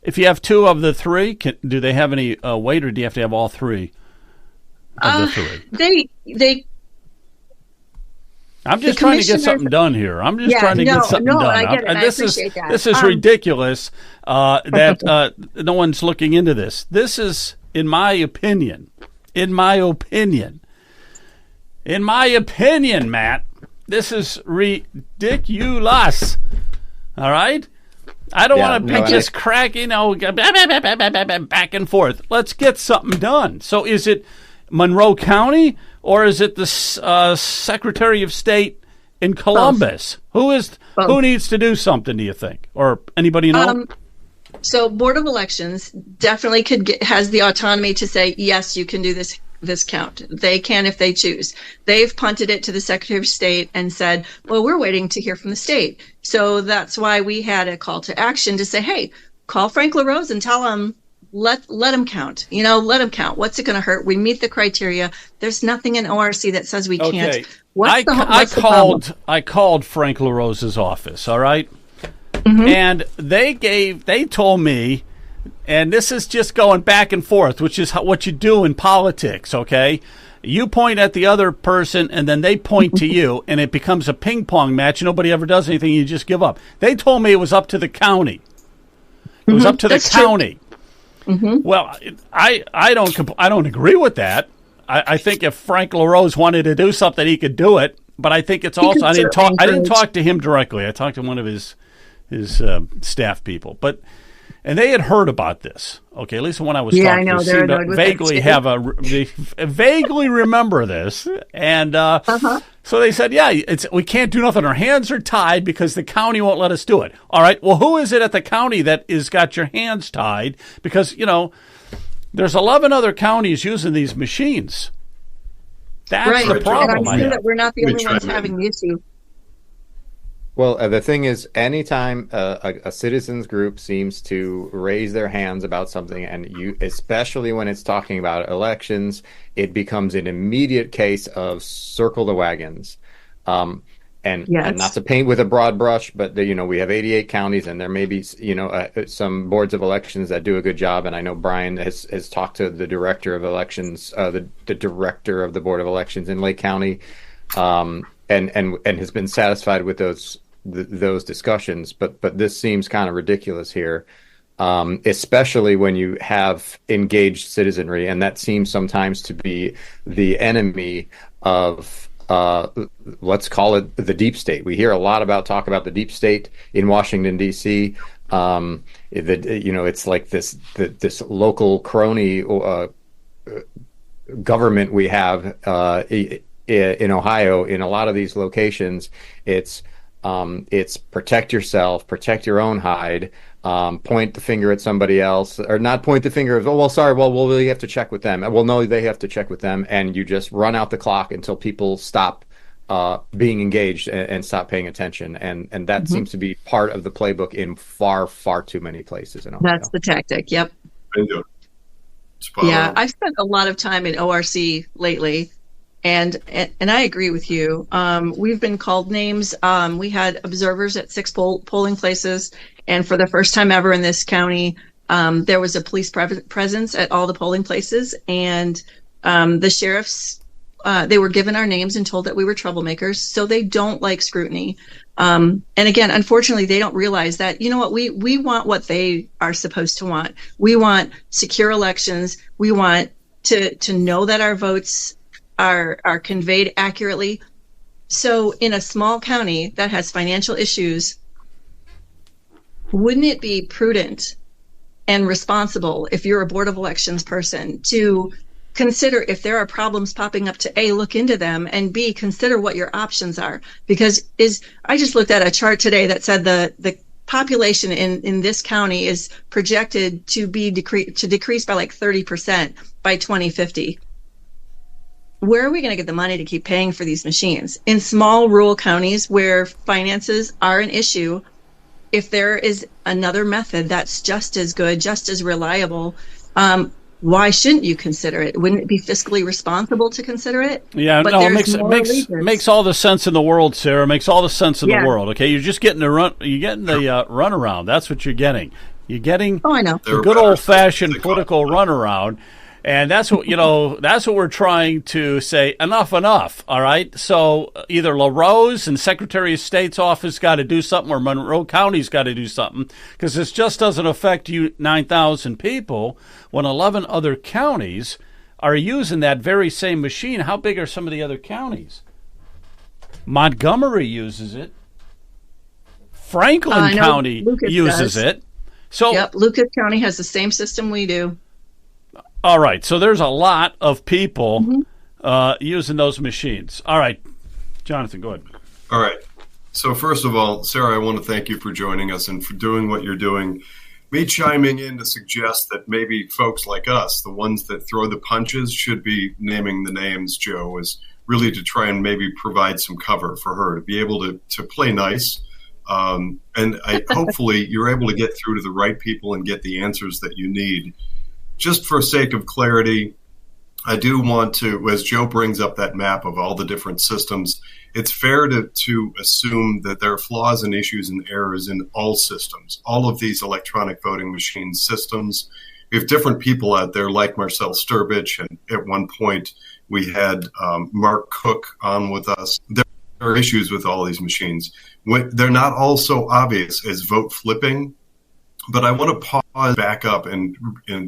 if you have 2 of the 3, do they have any weight, or do you have to have all 3 of the 3? They I'm just trying to get something done here. I'm just trying to get something done. I get it. I appreciate that. This is ridiculous that no one's looking into this. This is, in my opinion, Matt, this is ridiculous. All right? I don't want to be just cracking, back and forth. Let's get something done. So is it Monroe County, or is it the Secretary of State in Columbus? Both. Who needs to do something, do you think? Or anybody know? So Board of Elections definitely has the autonomy to say, yes, you can do this count. They can if they choose. They've punted it to the Secretary of State and said, well, we're waiting to hear from the state. So that's why we had a call to action to say, hey, call Frank LaRose and tell him, let him count. Let him count. What's it going to hurt? We meet the criteria. There's nothing in ORC that says we can't. I called Frank LaRose's office, all right? Mm-hmm. And they told me, and this is just going back and forth, which is what you do in politics, okay? You point at the other person, and then they point to you, and it becomes a ping pong match. Nobody ever does anything. You just give up. They told me it was up to the county. It was up to the county. Mm-hmm. Well, I don't agree with that. I think if Frank LaRose wanted to do something, he could do it. But I think it's also I didn't talk to him directly. I talked to one of his staff people. And they had heard about this. Okay, at least when I was talking, I know they're annoyed with they vaguely remember this, and so they said, we can't do nothing. Our hands are tied because the county won't let us do it. All right, well, who is it at the county that is got your hands tied? Because there's 11 other counties using these machines. That's the problem. And I'm sure that we're not the only ones having the issue. Well, the thing is, anytime a citizens group seems to raise their hands about something, and especially when it's talking about elections, it becomes an immediate case of circle the wagons. And not to paint with a broad brush, but we have 88 counties, and there may be some boards of elections that do a good job. And I know Brian has talked to the director of elections, the director of the Board of Elections in Lake County, and has been satisfied with those discussions. But this seems kind of ridiculous here, especially when you have engaged citizenry, and that seems sometimes to be the enemy of. Let's call it the deep state. We hear a lot talk about the deep state in Washington D.C. It's like this local crony government we have in Ohio. In a lot of these locations, it's protect yourself, protect your own hide. Point the finger at somebody else, or not point the finger of, we'll really have to check with them. Well, no, they have to check with them, and you just run out the clock until people stop being engaged and stop paying attention. And that seems to be part of the playbook in far, far too many places in Ohio. That's the tactic. Yep. I've spent a lot of time in ORC lately. And I agree with you. We've been called names. We had observers at 6 polling places, and for the first time ever in this county, There was a police presence at all the polling places, and the sheriffs, they were given our names and told that we were troublemakers, so they don't like scrutiny. And again, unfortunately, they don't realize that, you know what, we want what they are supposed to want. We want secure elections. We want to know that our votes are conveyed accurately. So in a small county that has financial issues, wouldn't it be prudent and responsible, if you're a Board of Elections person, to consider, if there are problems popping up, to A, look into them, and B, consider what your options are? Because I just looked at a chart today that said the population in this county is projected to decrease by like 30% by 2050. Where are we going to get the money to keep paying for these machines? In small rural counties where finances are an issue, if there is another method that's just as good, just as reliable, why shouldn't you consider it? Wouldn't it be fiscally responsible to consider it? Yeah, but no, it makes all the sense in the world, Sarah. It makes all the sense in the world. Okay, you're just getting the runaround. That's what you're getting. You're getting I know. the good old fashioned political runaround. And that's what that's what we're trying to say. Enough. All right. So either LaRose and Secretary of State's office got to do something, or Monroe County's got to do something, because this just doesn't affect you 9,000 people when 11 other counties are using that very same machine. How big are some of the other counties? Montgomery uses it. Franklin County uses it. So yep, Lucas County has the same system we do. All right, so there's a lot of people using those machines. All right, Jonathan, go ahead. All right. So first of all, Sarah, I want to thank you for joining us and for doing what you're doing. Me chiming in to suggest that maybe folks like us, the ones that throw the punches, should be naming the names, Joe, is really to try and maybe provide some cover for her, to be able to play nice. And hopefully you're able to get through to the right people and get the answers that you need. Just for sake of clarity, I do want to, as Joe brings up that map of all the different systems, it's fair to assume that there are flaws and issues and errors in all systems, all of these electronic voting machine systems. We have different people out there like Marcel Strbich, and at one point we had Mark Cook on with us. There are issues with all these machines. They're not all so obvious as vote flipping. But I want to pause, back up, and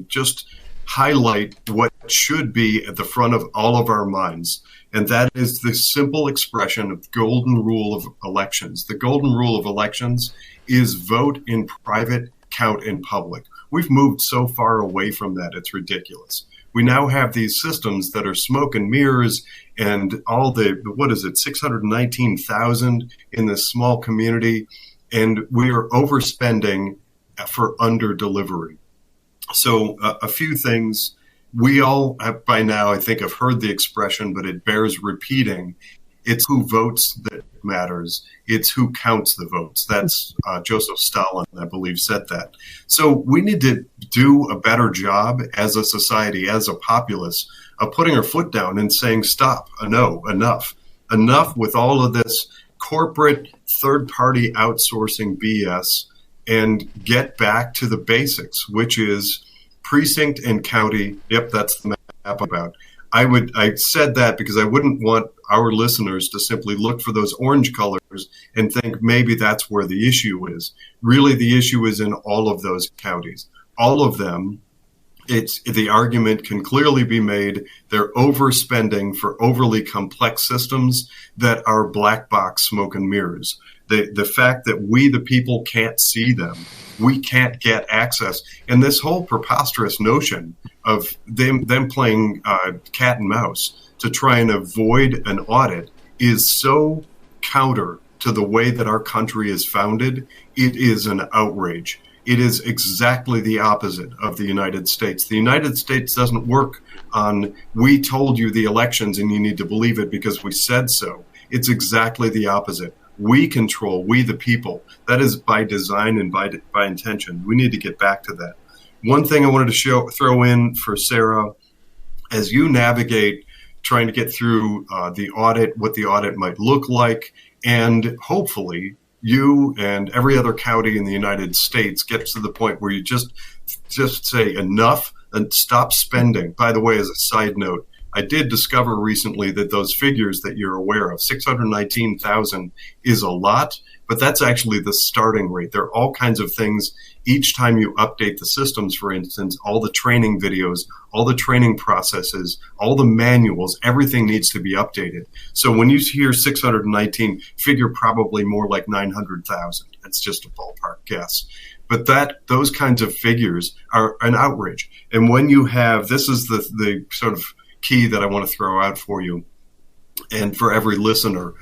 just highlight what should be at the front of all of our minds. And that is the simple expression of the golden rule of elections. The golden rule of elections is vote in private, count in public. We've moved so far away from that, it's ridiculous. We now have these systems that are smoke and mirrors, and all 619,000 in this small community, and we are overspending for under delivery. So a few things. We all have, by now, I think, have heard the expression, but it bears repeating. It's who votes that matters. It's who counts the votes. That's Joseph Stalin, I believe, said that. So we need to do a better job as a society, as a populace, of putting our foot down and saying, stop, no, enough. Enough with all of this corporate third-party outsourcing BS, and get back to the basics, which is precinct and county. Yep, that's the map about. I said that because I wouldn't want our listeners to simply look for those orange colors and think maybe that's where the issue is. Really, the issue is in all of those counties. All of them, the argument can clearly be made. They're overspending for overly complex systems that are black box smoke and mirrors. The fact that we, the people, can't see them, we can't get access, and this whole preposterous notion of them playing cat and mouse to try and avoid an audit is so counter to the way that our country is founded. It is an outrage. It is exactly the opposite of the United States. The United States doesn't work on, we told you the elections and you need to believe it because we said so. It's exactly the opposite. We control, we the people. That is by design and by intention. We need to get back to that. One thing I wanted to throw in for Sarah, as you navigate trying to get through the audit, what the audit might look like, and hopefully you and every other county in the United States gets to the point where you just say enough and stop spending. By the way, as a side note, I did discover recently that those figures that you're aware of, 619,000 is a lot, but that's actually the starting rate. There are all kinds of things each time you update the systems, for instance, all the training videos, all the training processes, all the manuals, everything needs to be updated. So when you hear 619, figure probably more like 900,000. That's just a ballpark guess. But those kinds of figures are an outrage. And when you have, this is the sort of key that I want to throw out for you and for every listener.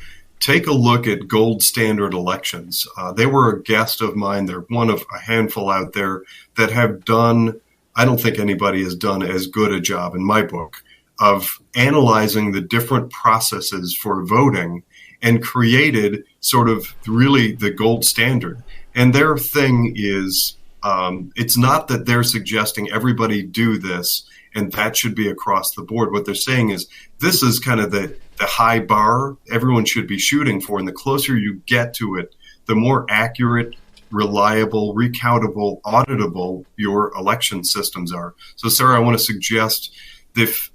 Take a look at gold standard elections. They were a guest of mine. They're one of a handful out there that have done, I don't think anybody has done as good a job in my book of analyzing the different processes for voting and created sort of really the gold standard. And their thing is, it's not that they're suggesting everybody do this and that should be across the board. What they're saying is this is kind of the high bar everyone should be shooting for. And the closer you get to it, the more accurate, reliable, recountable, auditable your election systems are. So, Sarah, I want to suggest if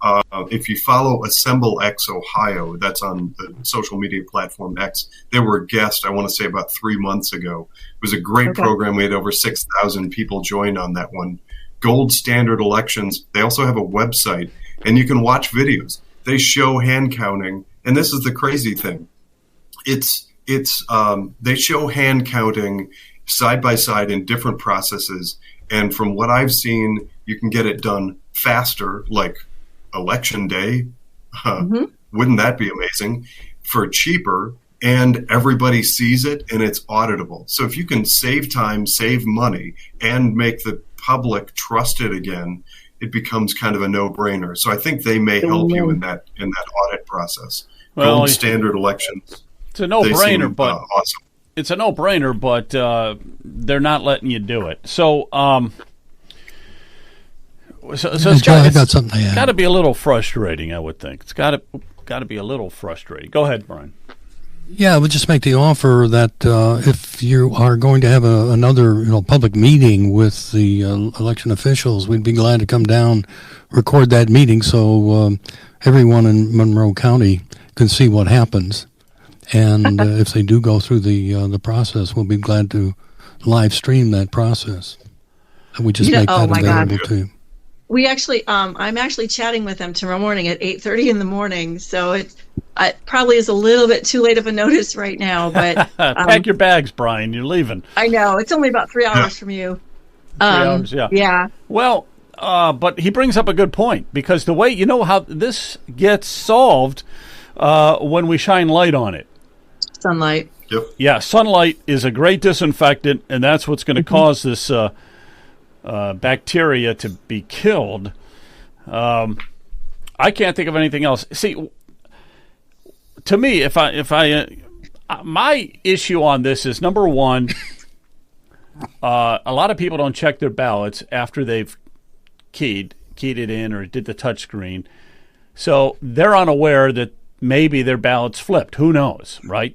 you follow Assemble X Ohio, that's on the social media platform X, they were a guest, I want to say about 3 months ago. It was a great program. We had over 6,000 people join on that one. Gold Standard Elections. They also have a website, and you can watch videos. They show hand counting, and this is the crazy thing. They show hand counting side by side in different processes, and from what I've seen, you can get it done faster, like election day. Wouldn't that be amazing? For cheaper, and everybody sees it, and it's auditable. So if you can save time, save money, and make the public trust it again, it becomes kind of a no-brainer. So I think they may help you in that audit process. Well, Gold Standard Elections. It's a no-brainer, but awesome. It's a no-brainer, but they're not letting you do it. So, it's got something to add. Got to be a little frustrating, I would think. It's got to be a little frustrating. Go ahead, Brian. Yeah, I would just make the offer that if you are going to have another public meeting with the election officials, we'd be glad to come down, record that meeting so everyone in Monroe County can see what happens. And if they do go through the process, we'll be glad to live stream that process. And we just make that available to you. We actually, I'm actually chatting with them tomorrow morning at 8:30 in the morning. So it probably is a little bit too late of a notice right now. But pack your bags, Brian. You're leaving. I know it's only about 3 hours from you. 3 hours, yeah. Yeah. Well, but he brings up a good point, because the way how this gets solved when we shine light on it. Sunlight. Yep. Yeah, sunlight is a great disinfectant, and that's what's going to cause this bacteria to be killed. I can't think of anything else. See, to me, if I my issue on this is, number one, a lot of people don't check their ballots after they've keyed it in or did the touch screen, so they're unaware that maybe their ballot's flipped. Who knows, right?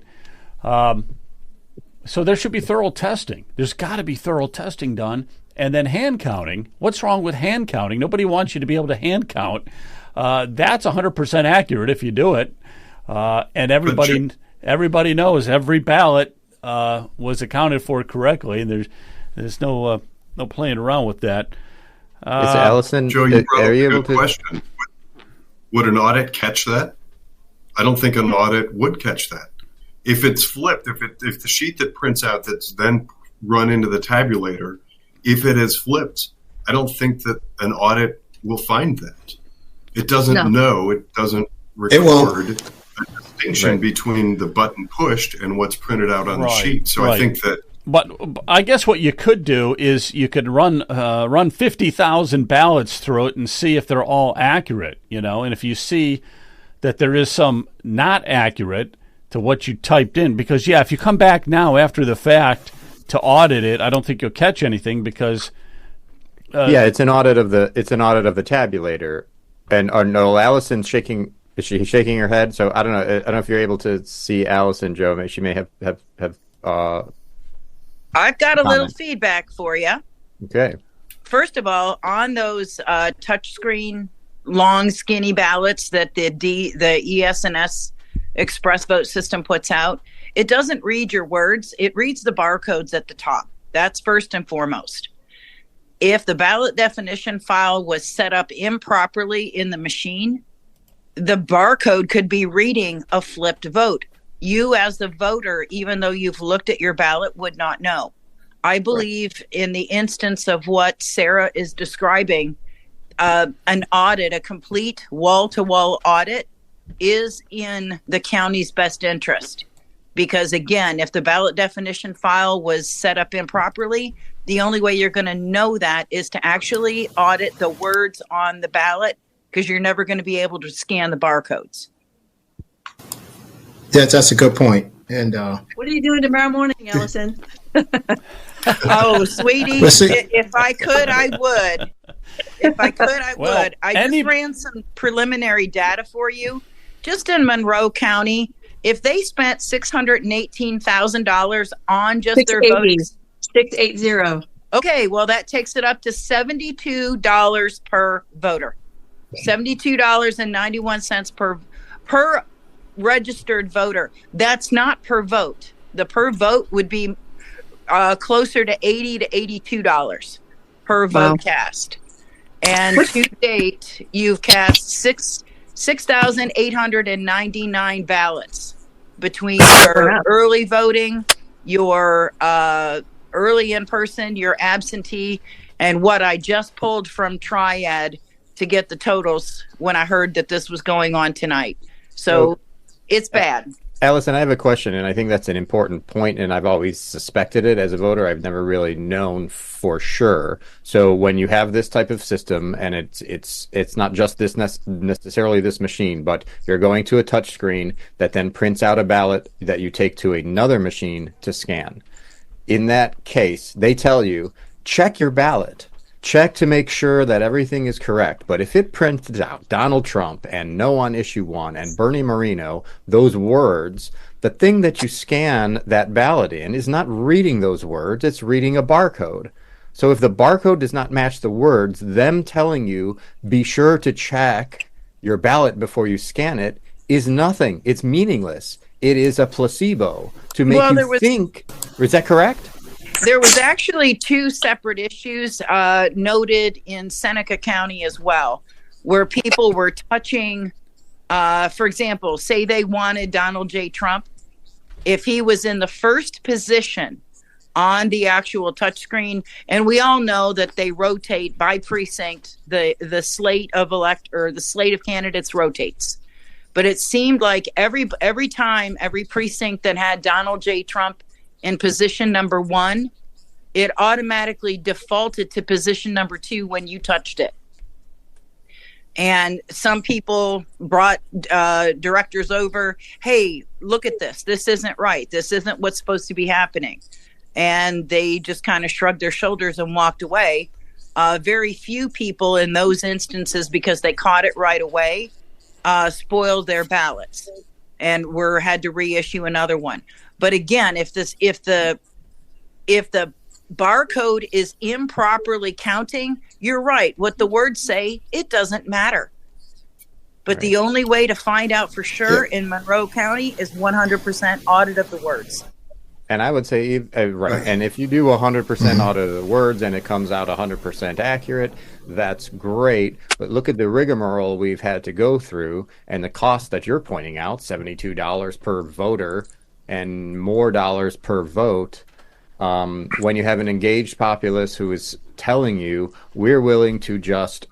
So there should be thorough testing. There's got to be thorough testing done. And then hand counting. What's wrong with hand counting? Nobody wants you to be able to hand count. That's 100% accurate if you do it. And everybody knows every ballot was accounted for correctly, and there's no playing around with that. Is Allison, Joe, you brought are up you a able good question. Would an audit catch that? I don't think an audit would catch that. If it's flipped, if the sheet that prints out that's then run into the tabulator, if it is flipped, I don't think that an audit will find that. It doesn't know. It doesn't record a distinction between the button pushed and what's printed out on the sheet. So I think that. But I guess what you could do is you could run 50,000 ballots through it and see if they're all accurate, and if you see that there is some not accurate to what you typed in, because if you come back now after the fact to audit it, I don't think you'll catch anything, because it's an audit of the tabulator. And no, Allison's shaking. Is she shaking her head? So I don't know. I don't know if you're able to see Allison, Joe. She may have I've got a little comment. feedback for you. Okay. First of all, on those touchscreen, long, skinny ballots that the ES&S Express Vote system puts out, it doesn't read your words. It reads the barcodes at the top. That's first and foremost. If the ballot definition file was set up improperly in the machine, the barcode could be reading a flipped vote. You, as the voter, even though you've looked at your ballot, would not know. I believe in the instance of what Sarah is describing, an audit, a complete wall-to-wall audit, is in the county's best interest. Because again, if the ballot definition file was set up improperly, the only way you're going to know that is to actually audit the words on the ballot, because you're never going to be able to scan the barcodes. That's a good point. And What are you doing tomorrow morning, Allison? Oh, sweetie, if I could, I would. If I could, I would. I just ran some preliminary data for you. Just in Monroe County, if they spent $618,000 on just their voting, 680. okay, well, that takes it up to $72 per voter. $72.91 per registered voter. That's not per vote. The per vote would be closer to $80 to $82 per vote cast. And to date, you've cast 6,899 ballots between your early voting, your early in person, your absentee, and what I just pulled from Triad to get the totals when I heard that this was going on tonight. So it's bad. Allison, I have a question, and I think that's an important point, and I've always suspected it as a voter. I've never really known for sure. So when you have this type of system, and it's not just this necessarily this machine, but you're going to a touch screen that then prints out a ballot that you take to another machine to scan. In that case, they tell you, check your ballot. Check to make sure that everything is correct. But if it prints out Donald Trump and no on issue 1 and Bernie Moreno, those words, the thing that you scan that ballot in is not reading those words, it's reading a barcode. So if the barcode does not match the words, them telling you, be sure to check your ballot before you scan it, is nothing. It's meaningless. It is a placebo to make you think. Is that correct? There was actually 2 separate issues noted in Seneca County as well, where people were touching, for example, say they wanted Donald J. Trump. If he was in the first position on the actual touchscreen, and we all know that they rotate by precinct, the slate of the slate of candidates rotates. But it seemed like every time, every precinct that had Donald J. Trump in position number 1, it automatically defaulted to position number 2 when you touched it. And some people brought directors over, hey, look at this. This isn't right. This isn't what's supposed to be happening. And they just kind of shrugged their shoulders and walked away. Very few people in those instances, because they caught it right away, spoiled their ballots and had to reissue another one. But again, if the barcode is improperly counting, you're right. What the words say, it doesn't matter. But the only way to find out for sure in Monroe County is 100% audit of the words. And I would say, right. And if you do 100% audit of the words and it comes out 100% accurate, that's great. But look at the rigmarole we've had to go through and the cost that you're pointing out, $72 per voter and more dollars per vote. When you have an engaged populace who is telling you, we're willing to just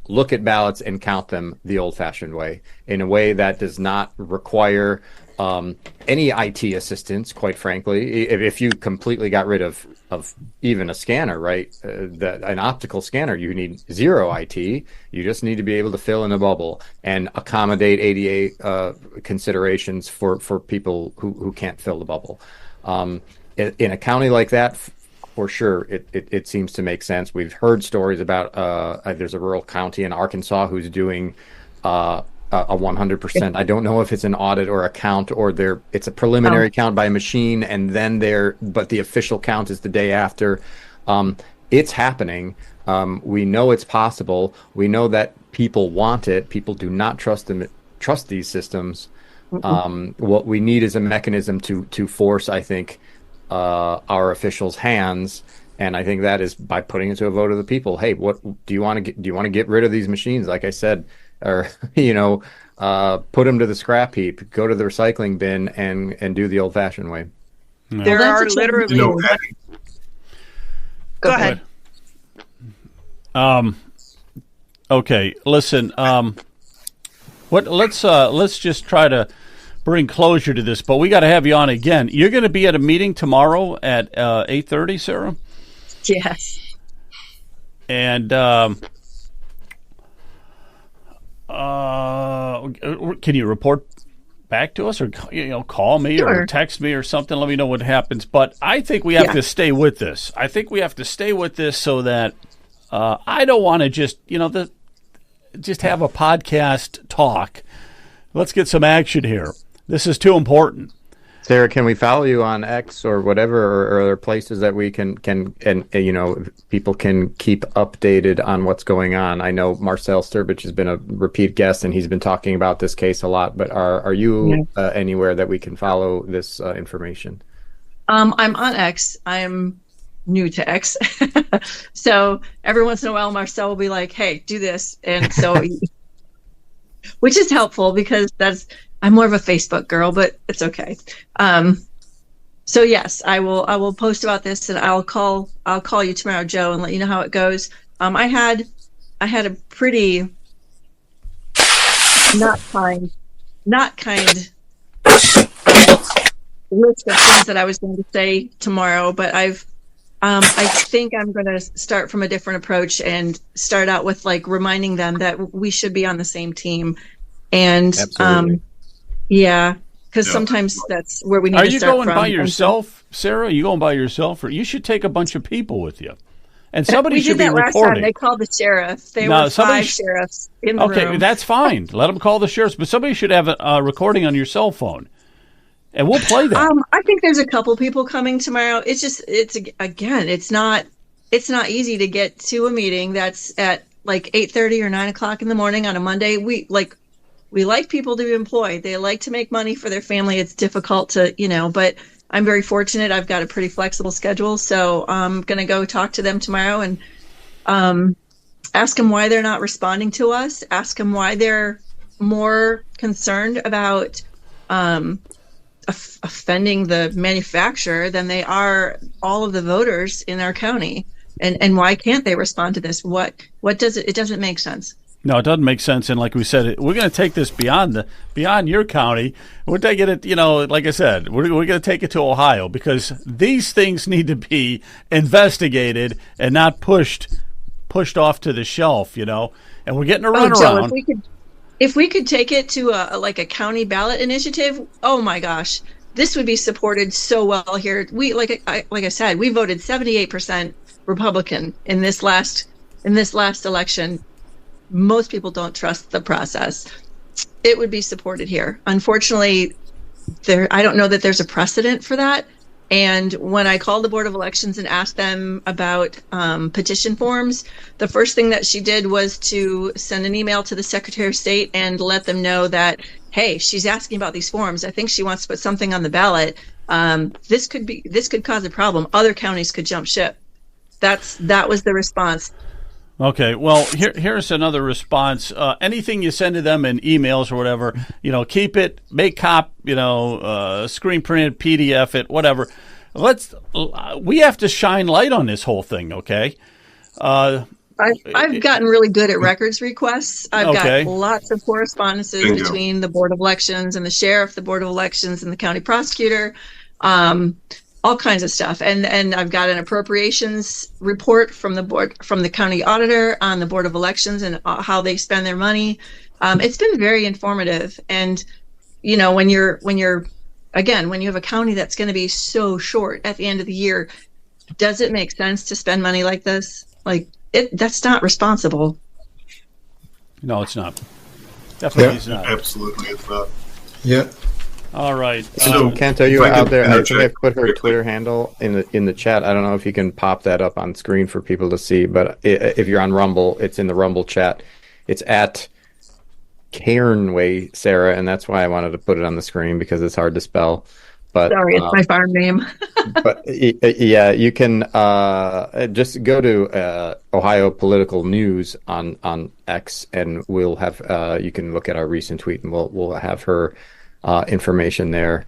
look at ballots and count them the old-fashioned way, in a way that does not require any IT assistance, quite frankly. If you completely got rid of even a scanner, right, an optical scanner, you need zero IT. You just need to be able to fill in a bubble and accommodate ADA considerations for people who can't fill the bubble. In a county like that, for sure, it seems to make sense. We've heard stories about there's a rural county in Arkansas who's doing a 100%. I don't know if it's an audit or a count, or it's a preliminary count by a machine, and then but the official count is the day after. It's happening. We know it's possible. We know that people want it. People do not trust these systems. What we need is a mechanism to force, I think, our officials' hands. And I think that is by putting it to a vote of the people. Hey, what do you want to get? Do you want to get rid of these machines? Like I said, or put them to the scrap heap, go to the recycling bin, and do the old-fashioned way. No. There are literally. Go ahead. Okay. Listen. Let's just try to bring closure to this, but we got to have you on again. You're going to be at a meeting tomorrow at 8:30, Sarah. Yes. And can you report back to us, or call me or text me or something? Let me know what happens. But I think we have to stay with this. I think we have to stay with this so that I don't want to just just have a podcast talk. Let's get some action here. This is too important. Sarah, can we follow you on X or whatever, or are there places that we can people can keep updated on what's going on? I know Marcel Strbich has been a repeat guest, and he's been talking about this case a lot. But are you anywhere that we can follow this information? I'm on X. I'm new to X, so every once in a while, Marcel will be like, "Hey, do this," and so, which is helpful because I'm more of a Facebook girl, but it's okay. So yes, I will post about this, and I'll call you tomorrow, Joe, and let you know how it goes. I had a pretty not kind list of things that I was going to say tomorrow, but I think I'm going to start from a different approach and start out with reminding them that we should be on the same team, and Absolutely. Because sometimes that's where we need to start from. Are you going by yourself, Sarah? Are you going by yourself, or you should take a bunch of people with you, and somebody should be recording. Last time. They called the sheriff. There were 5 sheriffs in the room. Okay, that's fine. Let them call the sheriffs, but somebody should have a recording on your cell phone, and we'll play that. I think there's a couple people coming tomorrow. It's not easy to get to a meeting that's at 8:30 or 9 o'clock in the morning on a Monday. We like people to be employed. They like to make money for their family. It's difficult to, but I'm very fortunate. I've got a pretty flexible schedule. So I'm going to go talk to them tomorrow and ask them why they're not responding to us. Ask them why they're more concerned about offending the manufacturer than they are all of the voters in our county. And why can't they respond to this? What does it doesn't make sense. No, it doesn't make sense. And like we said, we're going to take this beyond your county. We're taking it, like I said, we're going to take it to Ohio, because these things need to be investigated and not pushed off to the shelf, and we're getting a runaround. Joe, if we could take it to a county ballot initiative, oh my gosh, this would be supported so well here. We like I said, we voted 78% Republican in this last election. Most people don't trust the process. It would be supported here. Unfortunately, I don't know that there's a precedent for that. And when I called the Board of Elections and asked them about petition forms, the first thing that she did was to send an email to the Secretary of State and let them know that, hey, she's asking about these forms. I think she wants to put something on the ballot. This could cause a problem. Other counties could jump ship. That was the response. Okay, well, here's another response. Anything you send to them in emails or whatever, keep it, make screen print, PDF it, whatever. We have to shine light on this whole thing, okay? I've gotten really good at records requests. I've got lots of correspondences between the Board of Elections and the sheriff, the Board of Elections and the county prosecutor. All kinds of stuff, and I've got an appropriations report from the county auditor on the Board of Elections and how they spend their money. It's been very informative, and when you have a county that's going to be so short at the end of the year, does it make sense to spend money like this? That's not responsible. No, it's not. Definitely he's not. Absolutely, it's not. Yeah. All right. So, Kent, are you if I out could there? I think I interject put her quickly. Twitter handle in the chat. I don't know if you can pop that up on screen for people to see, but if you're on Rumble, it's in the Rumble chat. It's at Cairnway Sarah, and that's why I wanted to put it on the screen because it's hard to spell. But Sorry, it's my farm name. but yeah, you can just go to Ohio Political News on X, and we'll have you can look at our recent tweet, and we'll have her information there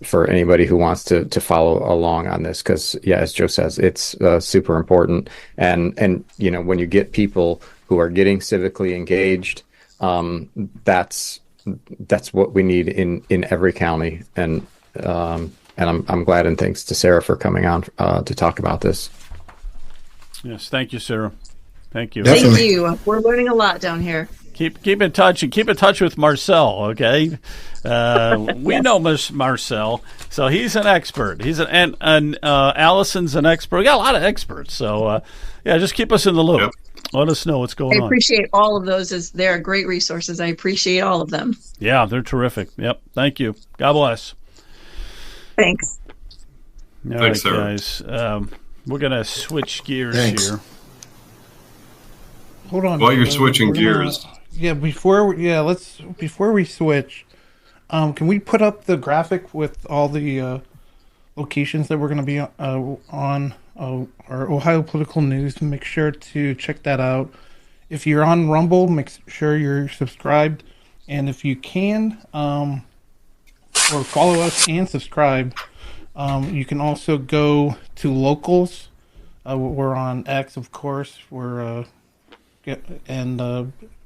for anybody who wants to follow along on this. Because yeah, as Joe says, it's super important, and when you get people who are getting civically engaged, that's what we need in every county, and I'm glad, and thanks to Sarah for coming on to talk about this. Yes, thank you, Sarah. Thank you. Definitely. Thank you. We're learning a lot down here. Keep in touch, and keep in touch with Marcel. Okay, we know Marcel, so he's an expert. He's and Allison's an expert. We got a lot of experts, so yeah, just keep us in the loop. Yep. Let us know what's going I on. appreciate all of those. As they're great resources. I appreciate all of them. Yeah, they're terrific. Yep, thank you. God bless. Thanks. All Thanks, right, Sarah. guys. We're gonna switch gears Thanks. here. Hold on. While you're switching we're gonna- gears. before we switch, can we put up the graphic with all the locations that we're going to be on our Ohio Political News? Make sure to check that out. If you're on Rumble, make sure you're subscribed, and if you can, or follow us and subscribe, you can also go to locals. We're on X, of course.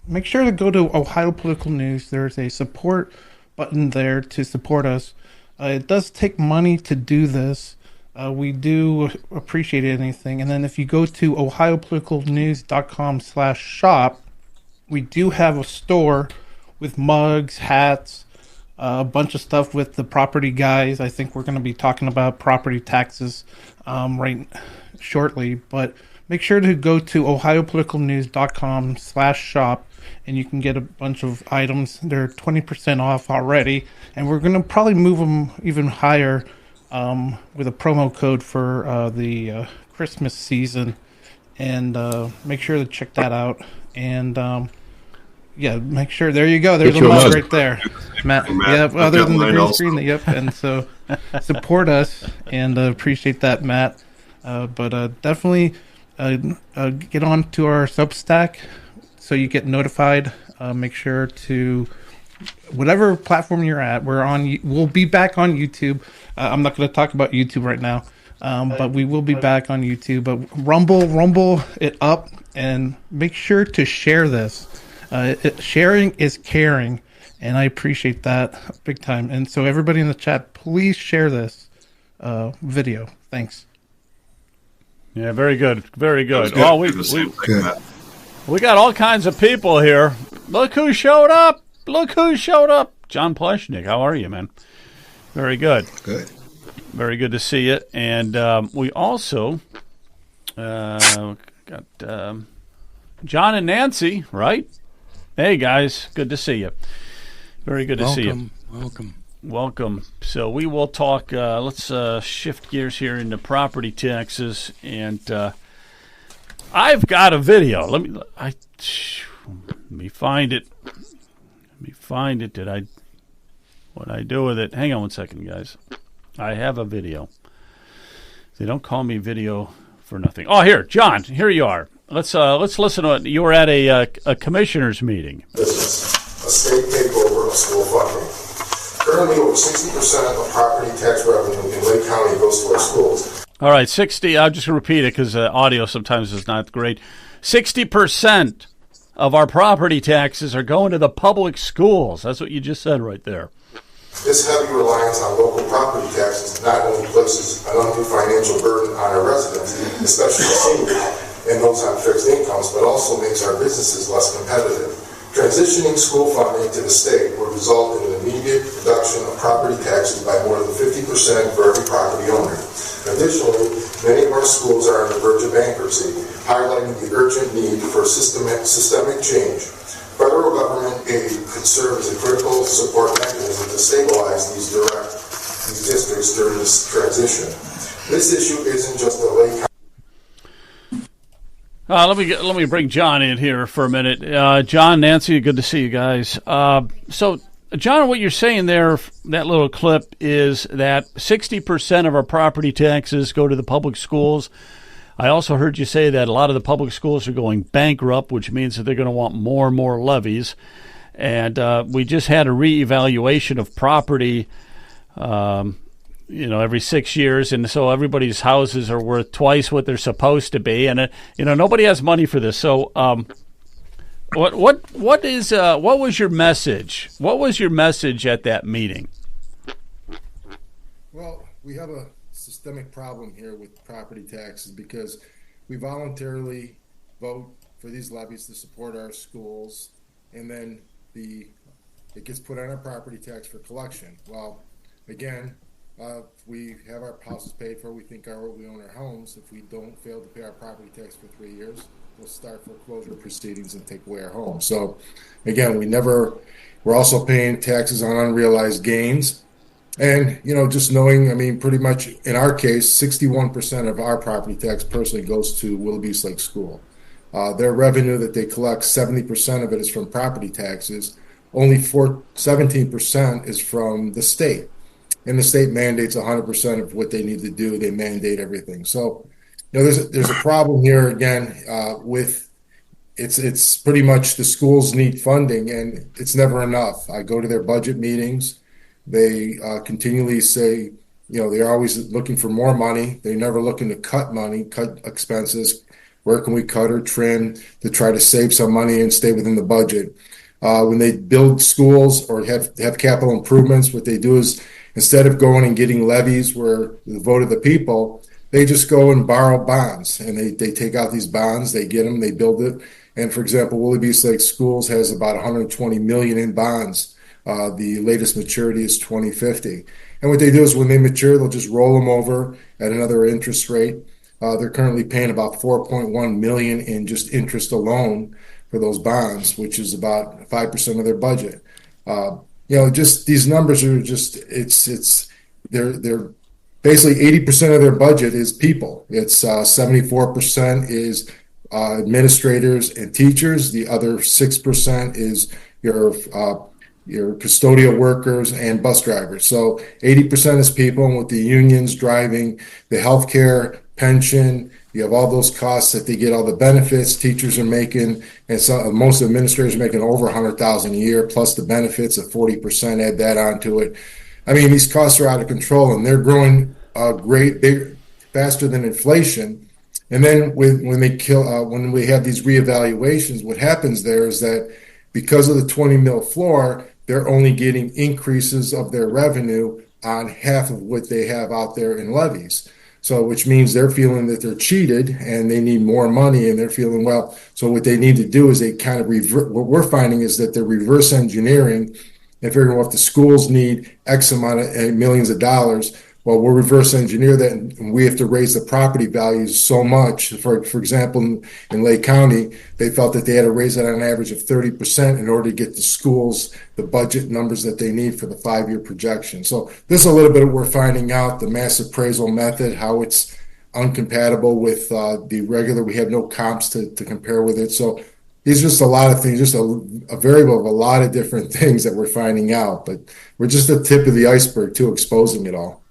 Make sure to go to Ohio Political News. There's a support button there to support us. It does take money to do this. We do appreciate anything. And then if you go to ohiopoliticalnews.com/shop, we do have a store with mugs, hats, a bunch of stuff with the property guys. I think we're going to be talking about property taxes right shortly. But make sure to go to ohiopoliticalnews.com/shop, and you can get a bunch of items. They're 20% off already, and we're going to probably move them even higher with a promo code for the Christmas season. And make sure to check that out. And yeah, make sure. There you go. There's a mug right there, Matt. Yep. Other than the green screen. Yep. And so support us, and appreciate that, Matt. But definitely. Get on to our Substack so you get notified. Make sure to whatever platform you're at. We'll be back on YouTube. I'm not going to talk about YouTube right now, but we will be back on YouTube. But rumble it up, and make sure to share this. Sharing is caring, and I appreciate that big time. And so everybody in the chat, please share this video. Thanks. Yeah, very good. Very good. Good. Oh, Good. we got all kinds of people here. Look who showed up. John Pleshnik, how are you, man? Very good. Good. Very good to see you. And we also got John and Nancy, right? Hey, guys. Good to see you. Very good to see you. Welcome. So we will talk. Let's shift gears here into property taxes, and I've got a video. Let me find it. What I do with it? Hang on one second, guys. I have a video. They don't call me video for nothing. Oh, here, John. Here you are. Let's listen to it. You were at a commissioners meeting. Business, a state takeover of school funding. Currently, over 60% of property tax revenue in Lake County goes to our schools. All right, 60. I'll just repeat it because audio sometimes is not great. 60% of our property taxes are going to the public schools. That's what you just said right there. This heavy reliance on local property taxes not only places an undue financial burden on our residents, especially seniors and those on fixed incomes, but also makes our businesses less competitive. Transitioning school funding to the state will result in an immediate reduction of property taxes by more than 50% for every property owner. Additionally, many of our schools are on the verge of bankruptcy, highlighting the urgent need for systemic change. Federal government could serve as a critical support mechanism to stabilize these districts during this transition. This issue isn't just a Lake County. Let me bring John in here for a minute. John, Nancy, good to see you guys. So, John, what you're saying there, that little clip, is that 60% of our property taxes go to the public schools. I also heard you say that a lot of the public schools are going bankrupt, which means that they're going to want more and more levies. And we just had a reevaluation of property, every 6 years, and so everybody's houses are worth twice what they're supposed to be, and nobody has money for this. So, what was your message? What was your message at that meeting? Well, we have a systemic problem here with property taxes because we voluntarily vote for these levies to support our schools, and then it gets put on our property tax for collection. Well, again, we have our houses paid for. We think we own our homes. If we don't fail to pay our property tax for 3 years, we'll start foreclosure proceedings and take away our home. So, again, we're also paying taxes on unrealized gains. And, just knowing, pretty much in our case, 61% of our property tax personally goes to Willoughby Lake School. Their revenue that they collect, 70% of it is from property taxes. Only 17% is from the state. And the state mandates 100% of what they need to do. They mandate everything. So, there's a problem here again with it's pretty much the schools need funding and it's never enough. I go to their budget meetings. They continually say, they're always looking for more money. They're never looking to cut money, cut expenses. Where can we cut or trim to try to save some money and stay within the budget? When they build schools or have capital improvements, what they do is instead of going and getting levies where the vote of the people, they just go and borrow bonds, and they take out these bonds, they get them, they build it. And for example, Willoughby Lake Schools has about $120 million in bonds. The latest maturity is 2050. And what they do is when they mature, they'll just roll them over at another interest rate. They're currently paying about $4.1 million in just interest alone for those bonds, which is about 5% of their budget. Just these numbers are just they're basically 80% of their budget is people. It's 74% is administrators and teachers. The other 6% is your custodial workers and bus drivers. So 80% is people, and with the unions driving the healthcare, pension, you have all those costs that they get all the benefits. Teachers are making, and most administrators are making over $100,000 a year, plus the benefits of 40%. Add that onto it. These costs are out of control, and they're growing faster than inflation. And then when we have these reevaluations, what happens there is that because of the 20 mil floor, they're only getting increases of their revenue on half of what they have out there in levies. So, which means they're feeling that they're cheated and they need more money, and they're feeling, so what they need to do is they kind of what we're finding is that they're reverse engineering and figuring, if the schools need X amount of millions of dollars, we'll reverse engineer that, and we have to raise the property values so much. For example, in Lake County, they felt that they had to raise it on an average of 30% in order to get the schools the budget numbers that they need for the 5-year projection. So this is a little bit of what we're finding out, the mass appraisal method, how it's uncompatible with the regular. We have no comps to compare with it. So these are just a lot of things, just a variable of a lot of different things that we're finding out. But we're just the tip of the iceberg, too, exposing it all.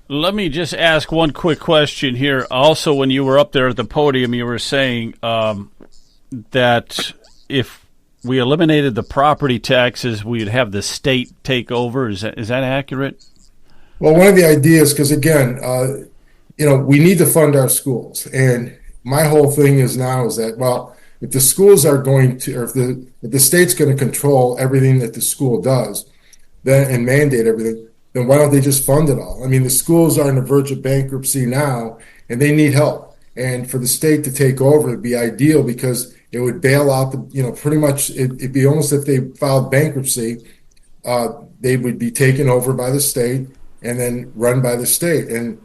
Let me just ask one quick question here. Also, when you were up there at the podium, you were saying that if we eliminated the property taxes, we'd have the state take over. Is that accurate? Well, one of the ideas, because again, we need to fund our schools, and my whole thing is that if the schools are going to, or if the state's going to control everything that the school does, then and mandate everything, then why don't they just fund it all? The schools are on the verge of bankruptcy now, and they need help. And for the state to take over would be ideal, because it would bail out pretty much, it'd be almost if they filed bankruptcy, they would be taken over by the state and then run by the state. And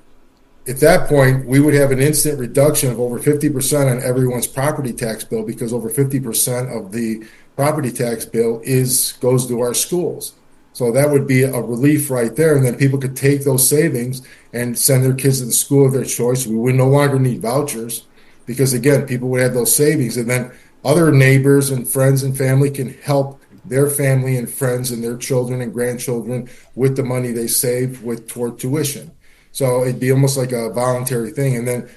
at that point, we would have an instant reduction of over 50% on everyone's property tax bill, because over 50% of the property tax bill goes to our schools. So that would be a relief right there. And then people could take those savings and send their kids to the school of their choice. We would no longer need vouchers because, again, people would have those savings. And then other neighbors and friends and family can help their family and friends and their children and grandchildren with the money they save toward tuition. So it'd be almost like a voluntary thing. And then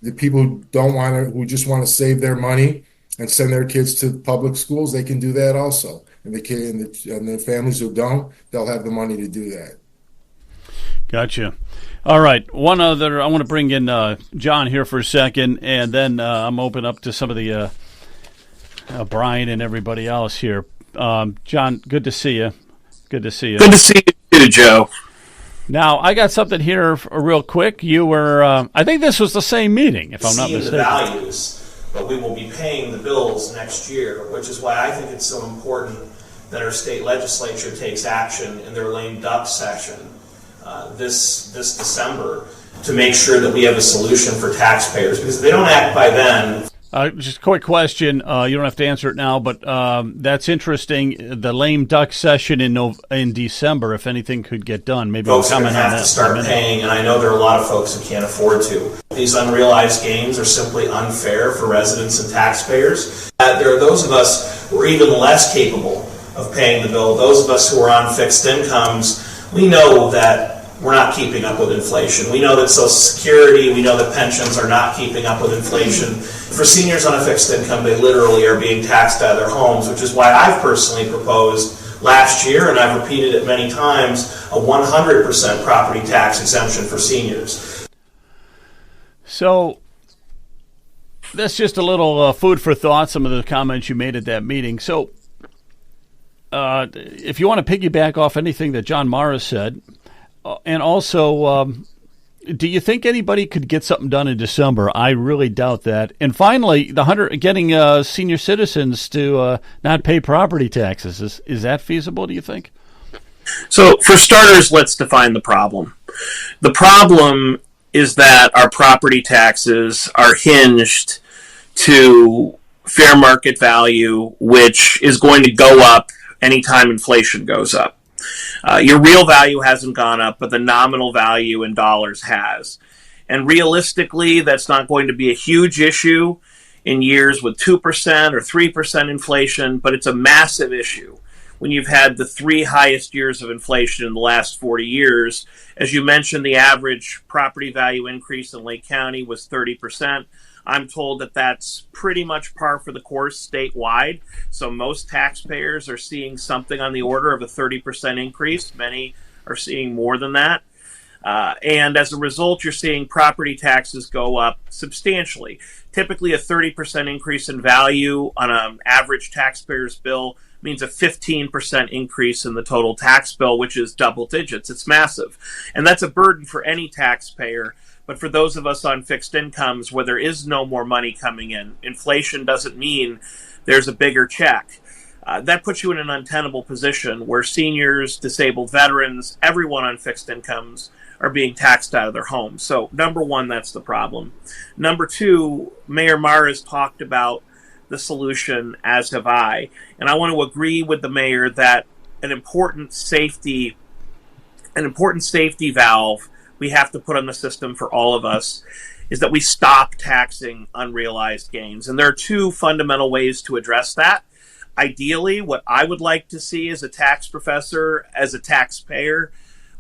the people who just want to save their money and send their kids to public schools, they can do that also. And the families who don't, they'll have the money to do that. Gotcha. All right. One other, I want to bring in John here for a second, and then I'm open up to some of the Brian and everybody else here. John, good to see you. Good to see you. Good to see you too, Joe. Now, I got something here real quick. You were, I think this was the same meeting, if I'm not mistaken. The values, but we will be paying the bills next year, which is why I think it's so important that our state legislature takes action in their lame duck session this December to make sure that we have a solution for taxpayers, because if they don't act by then. Just a quick question. You don't have to answer it now, but that's interesting. The lame duck session in December, if anything could get done. Maybe folks are going to have to start paying, and I know there are a lot of folks who can't afford to. These unrealized gains are simply unfair for residents and taxpayers. There are those of us who are even less capable of paying the bill. Those of us who are on fixed incomes, we know that we're not keeping up with inflation. We know that Social Security, we know that pensions are not keeping up with inflation. For seniors on a fixed income, they literally are being taxed out of their homes, which is why I've personally proposed last year, and I've repeated it many times, a 100% property tax exemption for seniors. So that's just a little food for thought, some of the comments you made at that meeting. So if you want to piggyback off anything that John Morris said, and also, do you think anybody could get something done in December? I really doubt that. And finally, getting senior citizens to not pay property taxes, is that feasible, do you think? So, for starters, let's define the problem. The problem is that our property taxes are hinged to fair market value, which is going to go up anytime inflation goes up. Your real value hasn't gone up, but the nominal value in dollars has. And realistically, that's not going to be a huge issue in years with 2% or 3% inflation, but it's a massive issue when you've had the three highest years of inflation in the last 40 years. As you mentioned, the average property value increase in Lake County was 30%. I'm told that that's pretty much par for the course statewide. So most taxpayers are seeing something on the order of a 30% increase. Many are seeing more than that. And as a result, you're seeing property taxes go up substantially. Typically, a 30% increase in value on an average taxpayer's bill means a 15% increase in the total tax bill, which is double digits. It's massive. And that's a burden for any taxpayer. But for those of us on fixed incomes where there is no more money coming in, inflation doesn't mean there's a bigger check. That puts you in an untenable position where seniors, disabled veterans, everyone on fixed incomes are being taxed out of their homes. So, number one, that's the problem. Number two, Mayor Maher has talked about the solution, as have I. And I want to agree with the mayor that an important safety valve we have to put on the system for all of us is that we stop taxing unrealized gains. And there are two fundamental ways to address that. Ideally, what I would like to see as a tax professor, as a taxpayer,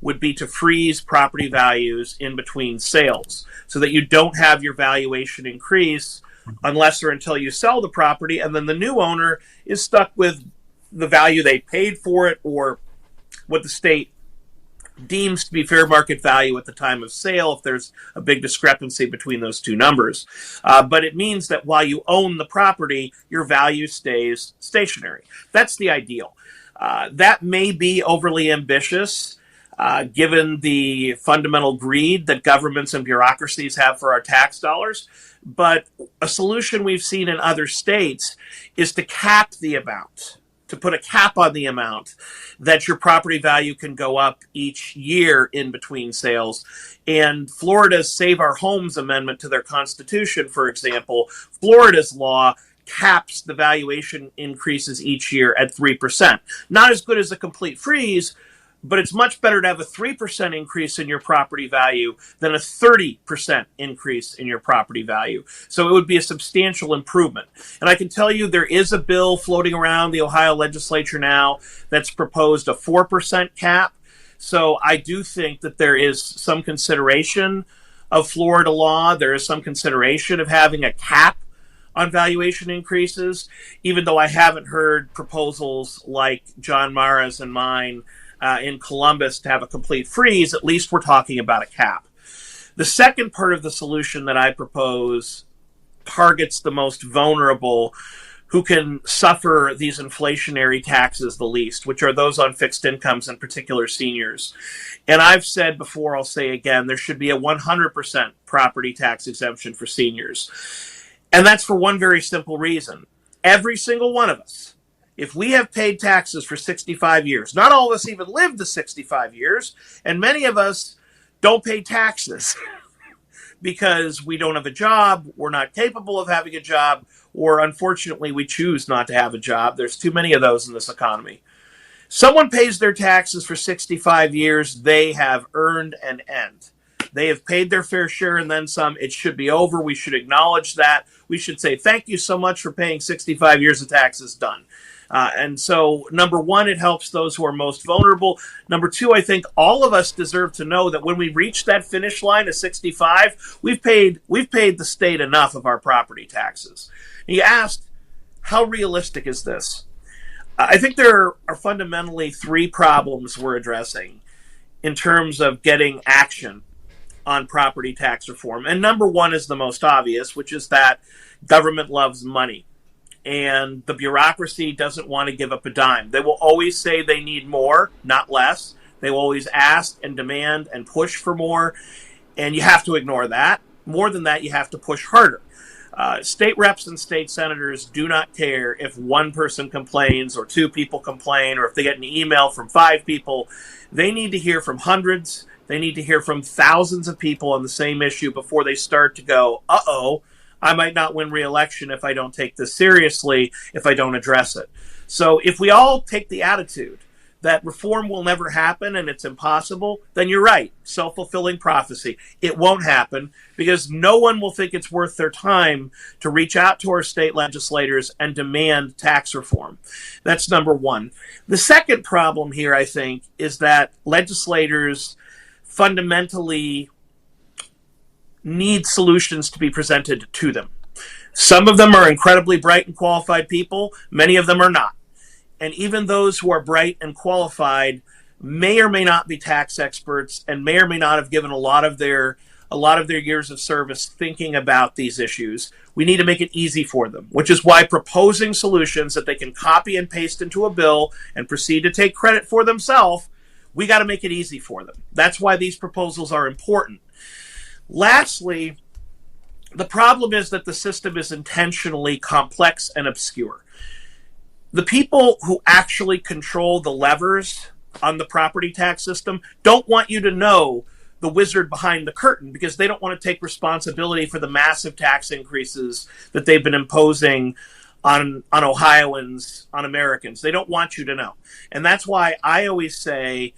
would be to freeze property values in between sales so that you don't have your valuation increase unless or until you sell the property, and then the new owner is stuck with the value they paid for it or what the state deems to be fair market value at the time of sale if there's a big discrepancy between those two numbers. But it means that while you own the property, your value stays stationary. That's the ideal. That may be overly ambitious given the fundamental greed that governments and bureaucracies have for our tax dollars. But a solution we've seen in other states is to cap the amount to put a cap on the amount that your property value can go up each year in between sales. And Florida's Save Our Homes amendment to their constitution, for example, Florida's law caps the valuation increases each year at 3%. Not as good as a complete freeze, but it's much better to have a 3% increase in your property value than a 30% increase in your property value. So it would be a substantial improvement. And I can tell you there is a bill floating around the Ohio legislature now that's proposed a 4% cap. So I do think that there is some consideration of Florida law. There is some consideration of having a cap on valuation increases, even though I haven't heard proposals like John Mara's and mine in Columbus to have a complete freeze. At least we're talking about a cap. The second part of the solution that I propose targets the most vulnerable who can suffer these inflationary taxes the least, which are those on fixed incomes, in particular seniors. And I've said before, I'll say again, there should be a 100% property tax exemption for seniors. And that's for one very simple reason. Every single one of us, if we have paid taxes for 65 years, not all of us even lived the 65 years, and many of us don't pay taxes because we don't have a job, we're not capable of having a job, or unfortunately we choose not to have a job. There's too many of those in this economy. Someone pays their taxes for 65 years, they have earned an end. They have paid their fair share and then some. It should be over. We should acknowledge that. We should say, thank you so much for paying 65 years of taxes, done. And so, number one, it helps those who are most vulnerable. Number two, I think all of us deserve to know that when we reach that finish line of 65, we've paid the state enough of our property taxes. And you asked, how realistic is this? I think there are fundamentally three problems we're addressing in terms of getting action on property tax reform. And number one is the most obvious, which is that government loves money. And the bureaucracy doesn't want to give up a dime. They will always say they need more, not less. They will always ask and demand and push for more. And you have to ignore that. More than that, you have to push harder. State reps and state senators do not care if one person complains or two people complain or if they get an email from 5 people. They need to hear from hundreds. They need to hear from thousands of people on the same issue before they start to go, uh-oh, I might not win re-election if I don't take this seriously, if I don't address it. So if we all take the attitude that reform will never happen and it's impossible, then you're right. Self-fulfilling prophecy. It won't happen because no one will think it's worth their time to reach out to our state legislators and demand tax reform. That's number one. The second problem here, I think, is that legislators fundamentally need solutions to be presented to them. Some of them are incredibly bright and qualified people. Many of them are not. And even those who are bright and qualified may or may not be tax experts and may or may not have given a lot of their years of service thinking about these issues. We need to make it easy for them, which is why proposing solutions that they can copy and paste into a bill and proceed to take credit for themselves, we got to make it easy for them. That's why these proposals are important. Lastly, the problem is that the system is intentionally complex and obscure. The people who actually control the levers on the property tax system don't want you to know the wizard behind the curtain because they don't want to take responsibility for the massive tax increases that they've been imposing on Ohioans, on Americans. They don't want you to know. And that's why I always say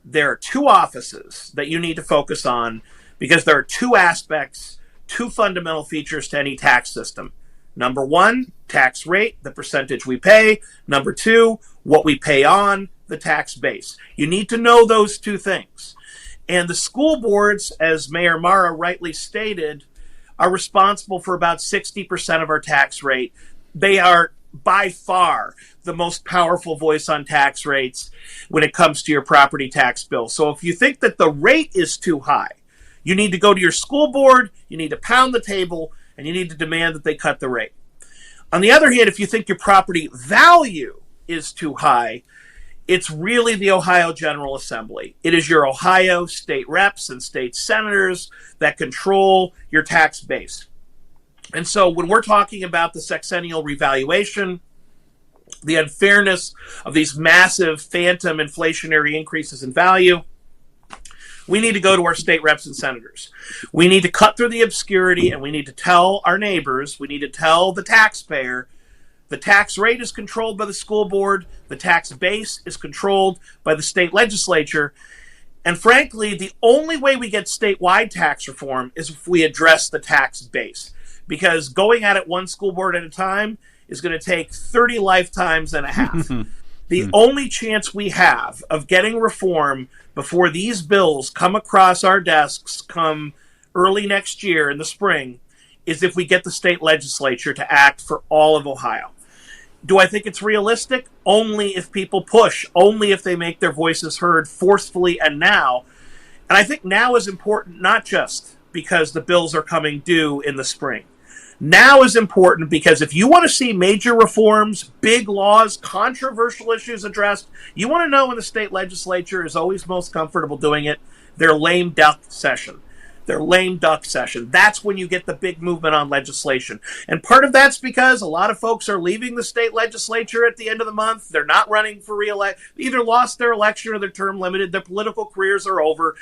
there are 2 offices that you need to focus on because there are 2 aspects, 2 fundamental features to any tax system. Number 1, tax rate, the percentage we pay. Number 2, what we pay on the tax base. You need to know those 2 things. And the school boards, as Mayor Mara rightly stated, are responsible for about 60% of our tax rate. They are by far the most powerful voice on tax rates when it comes to your property tax bill. So if you think that the rate is too high, you need to go to your school board, you need to pound the table, and you need to demand that they cut the rate. On the other hand, if you think your property value is too high, it's really the Ohio General Assembly. It is your Ohio state reps and state senators that control your tax base. And so when we're talking about the sexennial revaluation, the unfairness of these massive phantom inflationary increases in value, we need to go to our state reps and senators. We need to cut through the obscurity, and we need to tell our neighbors, we need to tell the taxpayer, the tax rate is controlled by the school board, the tax base is controlled by the state legislature, and frankly, the only way we get statewide tax reform is if we address the tax base. Because going at it one school board at a time is going to take 30 lifetimes and a half. The only chance we have of getting reform before these bills come across our desks come early next year in the spring is if we get the state legislature to act for all of Ohio. Do I think it's realistic? Only if people push, only if they make their voices heard forcefully and now. And I think now is important not just because the bills are coming due in the spring. Now is important because if you want to see major reforms, big laws, controversial issues addressed, you want to know when the state legislature is always most comfortable doing it, their lame duck session. Their lame duck session. That's when you get the big movement on legislation. And part of that's because a lot of folks are leaving the state legislature at the end of the month. They're not running for re-election, either lost their election or their term limited. Their political careers are over.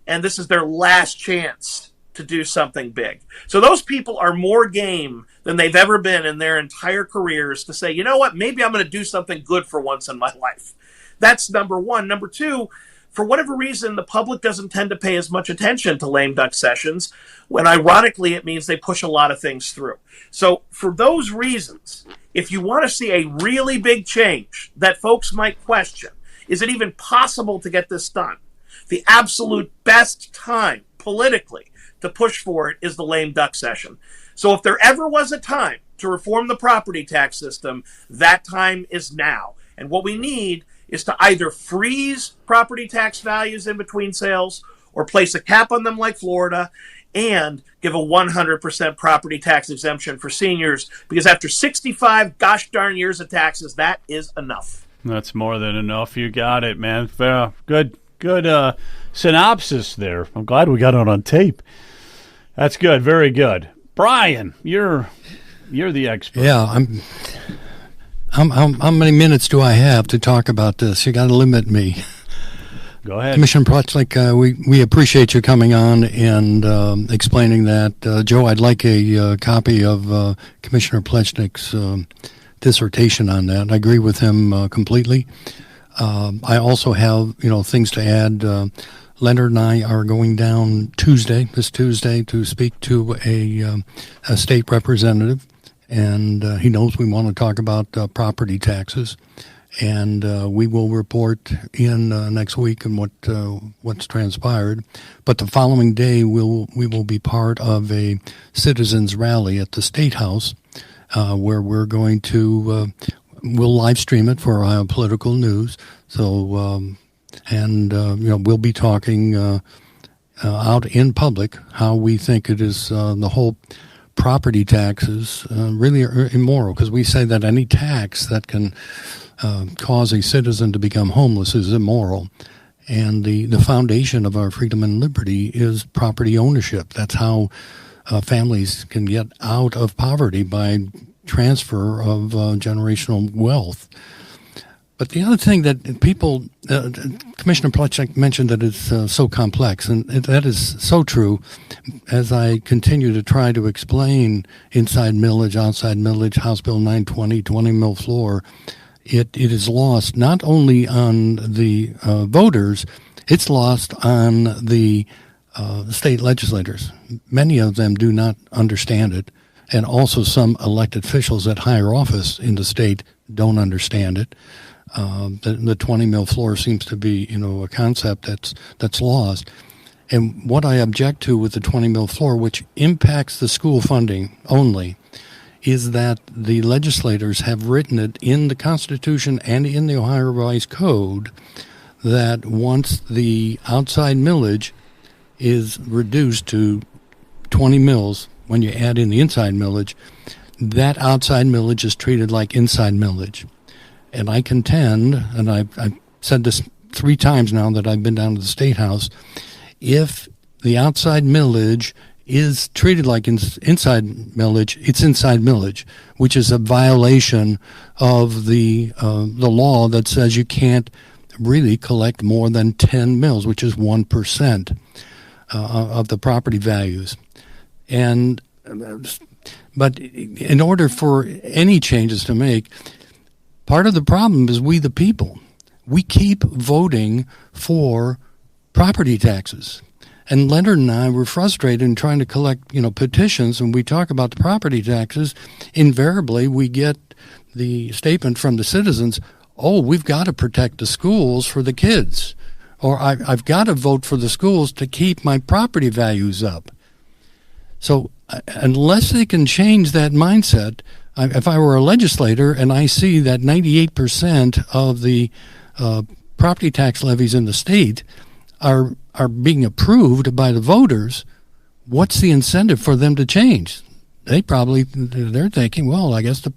And this is their last chance to do something big. So those people are more game than they've ever been in their entire careers to say, you know what, maybe I'm going to do something good for once in my life. That's number one. Number two, for whatever reason, the public doesn't tend to pay as much attention to lame duck sessions, when ironically it means they push a lot of things through. So for those reasons, if you want to see a really big change that folks might question, is it even possible to get this done? The absolute best time politically to push for it is the lame duck session. So if there ever was a time to reform the property tax system, that time is now. And what we need is to either freeze property tax values in between sales or place a cap on them like Florida and give a 100% property tax exemption for seniors, because after 65 gosh darn years of taxes, that is enough. That's more than enough. You got it, man. Good synopsis there. I'm glad we got it on tape. That's good. Very good. Brian, you're the expert. Yeah, how many minutes do I have to talk about this? You got to limit me. Go ahead. Commissioner Plechnik, we appreciate you coming on and explaining that. Joe, I'd like a copy of Commissioner Plechnik's dissertation on that. I agree with him completely. I also have, things to add. Leonard and I are going down this Tuesday, to speak to a state representative, and he knows we want to talk about property taxes, and we will report in next week on what's transpired. But the following day, we will be part of a citizens rally at the State House, where we're going to we'll live stream it for Ohio Political News. So. We'll be talking out in public how we think it is the whole property taxes really are immoral, because we say that any tax that can cause a citizen to become homeless is immoral. And the foundation of our freedom and liberty is property ownership. That's how families can get out of poverty, by transfer of generational wealth. But the other thing that people, Commissioner Plechnik mentioned that it's so complex, and that is so true. As I continue to try to explain inside millage, outside millage, House Bill 920, 20 mil floor, it is lost not only on the voters, it's lost on the state legislators. Many of them do not understand it, and also some elected officials at higher office in the state don't understand it. The 20 mil floor seems to be, a concept that's lost. And what I object to with the 20 mil floor, which impacts the school funding only, is that the legislators have written it in the Constitution and in the Ohio Revised Code that once the outside millage is reduced to 20 mils, when you add in the inside millage, that outside millage is treated like inside millage. And I contend, and I've said this 3 times now that I've been down to the State House, if the outside millage is treated like inside millage. It's inside millage, which is a violation of the law that says you can't really collect more than 10 mills, which is 1% of the property values. And but in order for any changes to make, part of the problem is we the people. We keep voting for property taxes. And Leonard and I were frustrated in trying to collect, petitions, and we talk about the property taxes. Invariably, we get the statement from the citizens, oh, we've got to protect the schools for the kids. Or I've got to vote for the schools to keep my property values up. So unless they can change that mindset, if I were a legislator and I see that 98% of the property tax levies in the state are being approved by the voters, what's the incentive for them to change? They're thinking, well, I guess the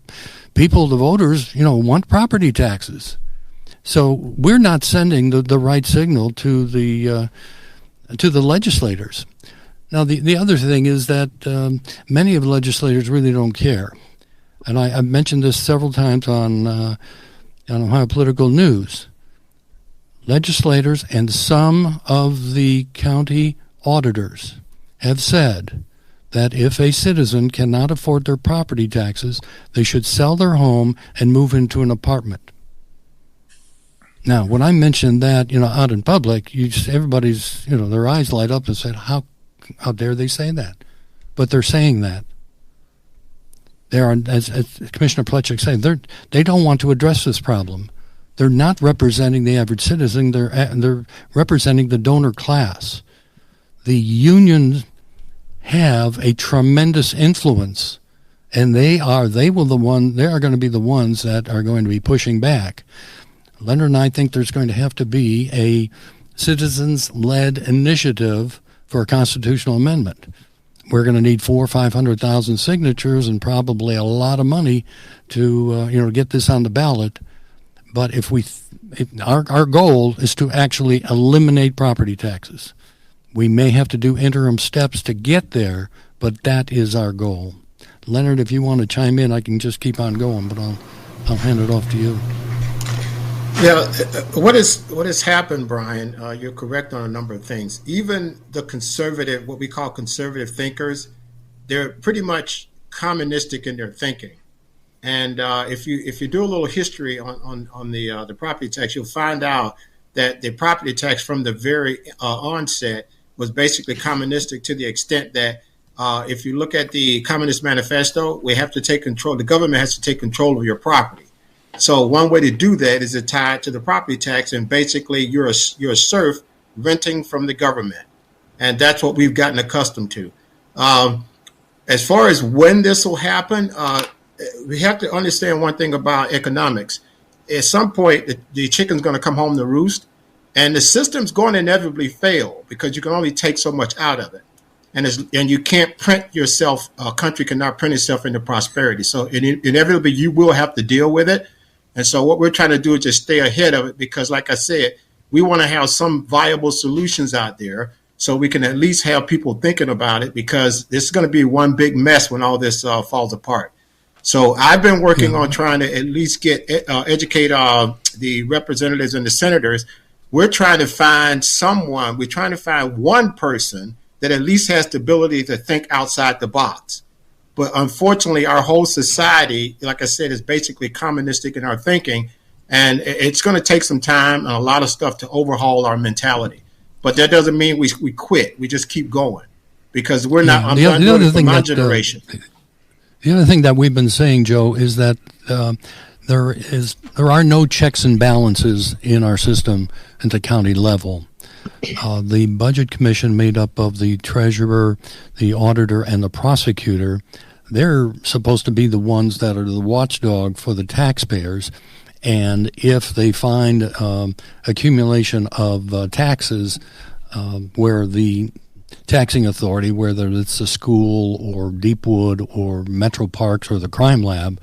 people, the voters, want property taxes. So we're not sending the right signal to the legislators. Now, the other thing is that many of the legislators really don't care. And I've mentioned this several times on Ohio Political News. Legislators and some of the county auditors have said that if a citizen cannot afford their property taxes, they should sell their home and move into an apartment. Now, when I mentioned that, out in public, everybody's, their eyes light up and said, how dare they say that? But they're saying that. They are, as Commissioner Plechik said, they don't want to address this problem. They're not representing the average citizen. They're representing the donor class. The unions have a tremendous influence, and they are going to be the ones that are going to be pushing back. Leonard and I think there's going to have to be a citizens-led initiative for a constitutional amendment. We're going to need 400,000 or 500,000 signatures and probably a lot of money to get this on the ballot. But if our goal is to actually eliminate property taxes, we may have to do interim steps to get there, but that is our goal. Leonard, if you want to chime in, I can just keep on going, but I'll hand it off to you. Yeah, what has happened, Brian, you're correct on a number of things. Even the conservative, what we call conservative thinkers, they're pretty much communistic in their thinking. And if you do a little history on the property tax, you'll find out that the property tax from the very onset was basically communistic to the extent that if you look at the Communist Manifesto, we have to take control. The government has to take control of your property. So one way to do that is to tie it to the property tax, and basically you're a serf renting from the government, and that's what we've gotten accustomed to. As far as when this will happen, we have to understand one thing about economics. At some point, the chicken's going to come home to roost, and the system's going to inevitably fail because you can only take so much out of it. And you can't print yourself, a country cannot print itself into prosperity. So inevitably you will have to deal with it. And so what we're trying to do is just stay ahead of it because, like I said, we want to have some viable solutions out there so we can at least have people thinking about it, because this is going to be one big mess when all this falls apart. So I've been working on trying to at least educate the representatives and the senators. We're trying to find one person that at least has the ability to think outside the box. But unfortunately, our whole society, like I said, is basically communistic in our thinking, and it's going to take some time and a lot of stuff to overhaul our mentality. But that doesn't mean we quit. We just keep going because we're not. I'm not doing it for my generation. The other thing that we've been saying, Joe, is that there are no checks and balances in our system at the county level. The Budget Commission, made up of the treasurer, the auditor, and the prosecutor, they're supposed to be the ones that are the watchdog for the taxpayers. And if they find accumulation of taxes where the taxing authority, whether it's the school or Deepwood or Metro Parks or the crime lab,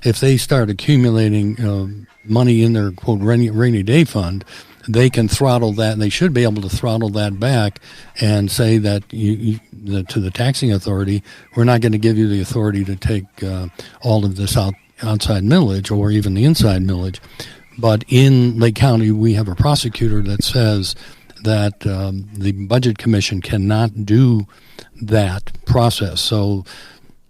if they start accumulating money in their, quote, rainy day fund, they can throttle that, and they should be able to throttle that back and say that to the taxing authority, we're not going to give you the authority to take all of this outside millage or even the inside millage. But in Lake County, we have a prosecutor that says that the Budget Commission cannot do that process. So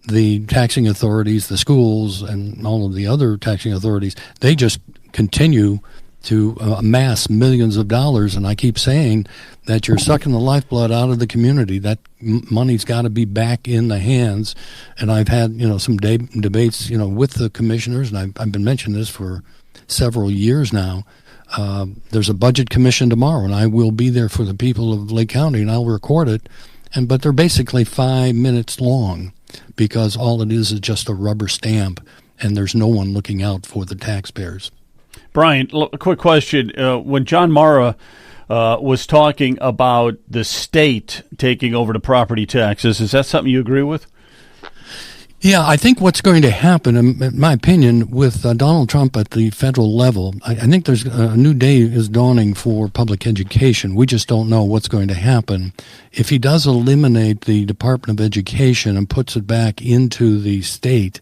the taxing authorities, the schools, and all of the other taxing authorities, they just continue to amass millions of dollars. And I keep saying that you're sucking the lifeblood out of the community. That money's got to be back in the hands. And I've had, some debates, with the commissioners, and I've been mentioning this for several years now. There's a budget commission tomorrow, and I will be there for the people of Lake County, and I'll record it. But they're basically 5 minutes long because all it is just a rubber stamp, and there's no one looking out for the taxpayers. Brian, a quick question. When John Mara was talking about the state taking over the property taxes, is that something you agree with? Yeah, I think what's going to happen, in my opinion, with Donald Trump at the federal level, I think there's a new day is dawning for public education. We just don't know what's going to happen. If he does eliminate the Department of Education and puts it back into the state,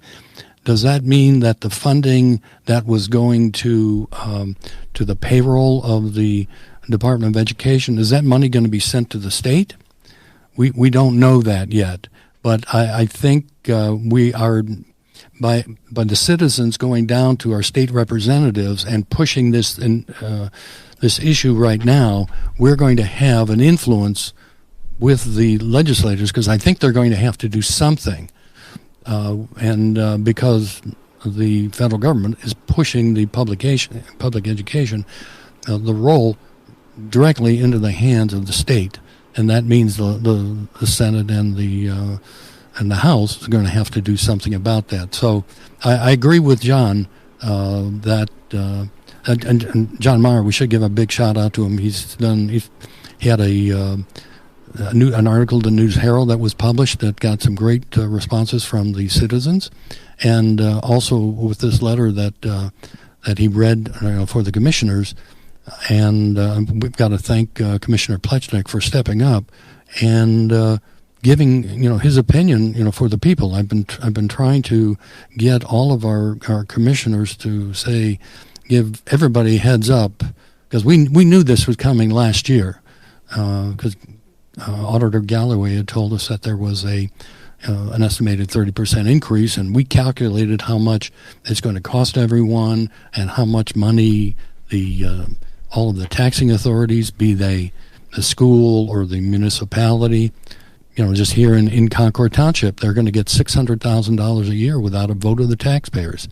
does that mean that the funding that was going to the payroll of the Department of Education, is that money going to be sent to the state? We don't know that yet. But I think we are, by the citizens going down to our state representatives and pushing this issue right now, we're going to have an influence with the legislators because I think they're going to have to do something. Because the federal government is pushing the public education, the role directly into the hands of the state. And that means the Senate and the House is going to have to do something about that. So I agree with John that and John Meyer. We should give a big shout out to him. He had an article in the News Herald that was published that got some great responses from the citizens, and also with this letter that he read for the commissioners. And we've got to thank Commissioner Plechnik for stepping up and giving his opinion for the people. I've been trying to get all of our commissioners to say, give everybody a heads up, because we knew this was coming last year, because Auditor Galloway had told us that there was an estimated 30% increase, and we calculated how much it's going to cost everyone and how much money all of the taxing authorities, be they the school or the municipality, just here in Concord Township, they're going to get $600,000 a year without a vote of the taxpayers.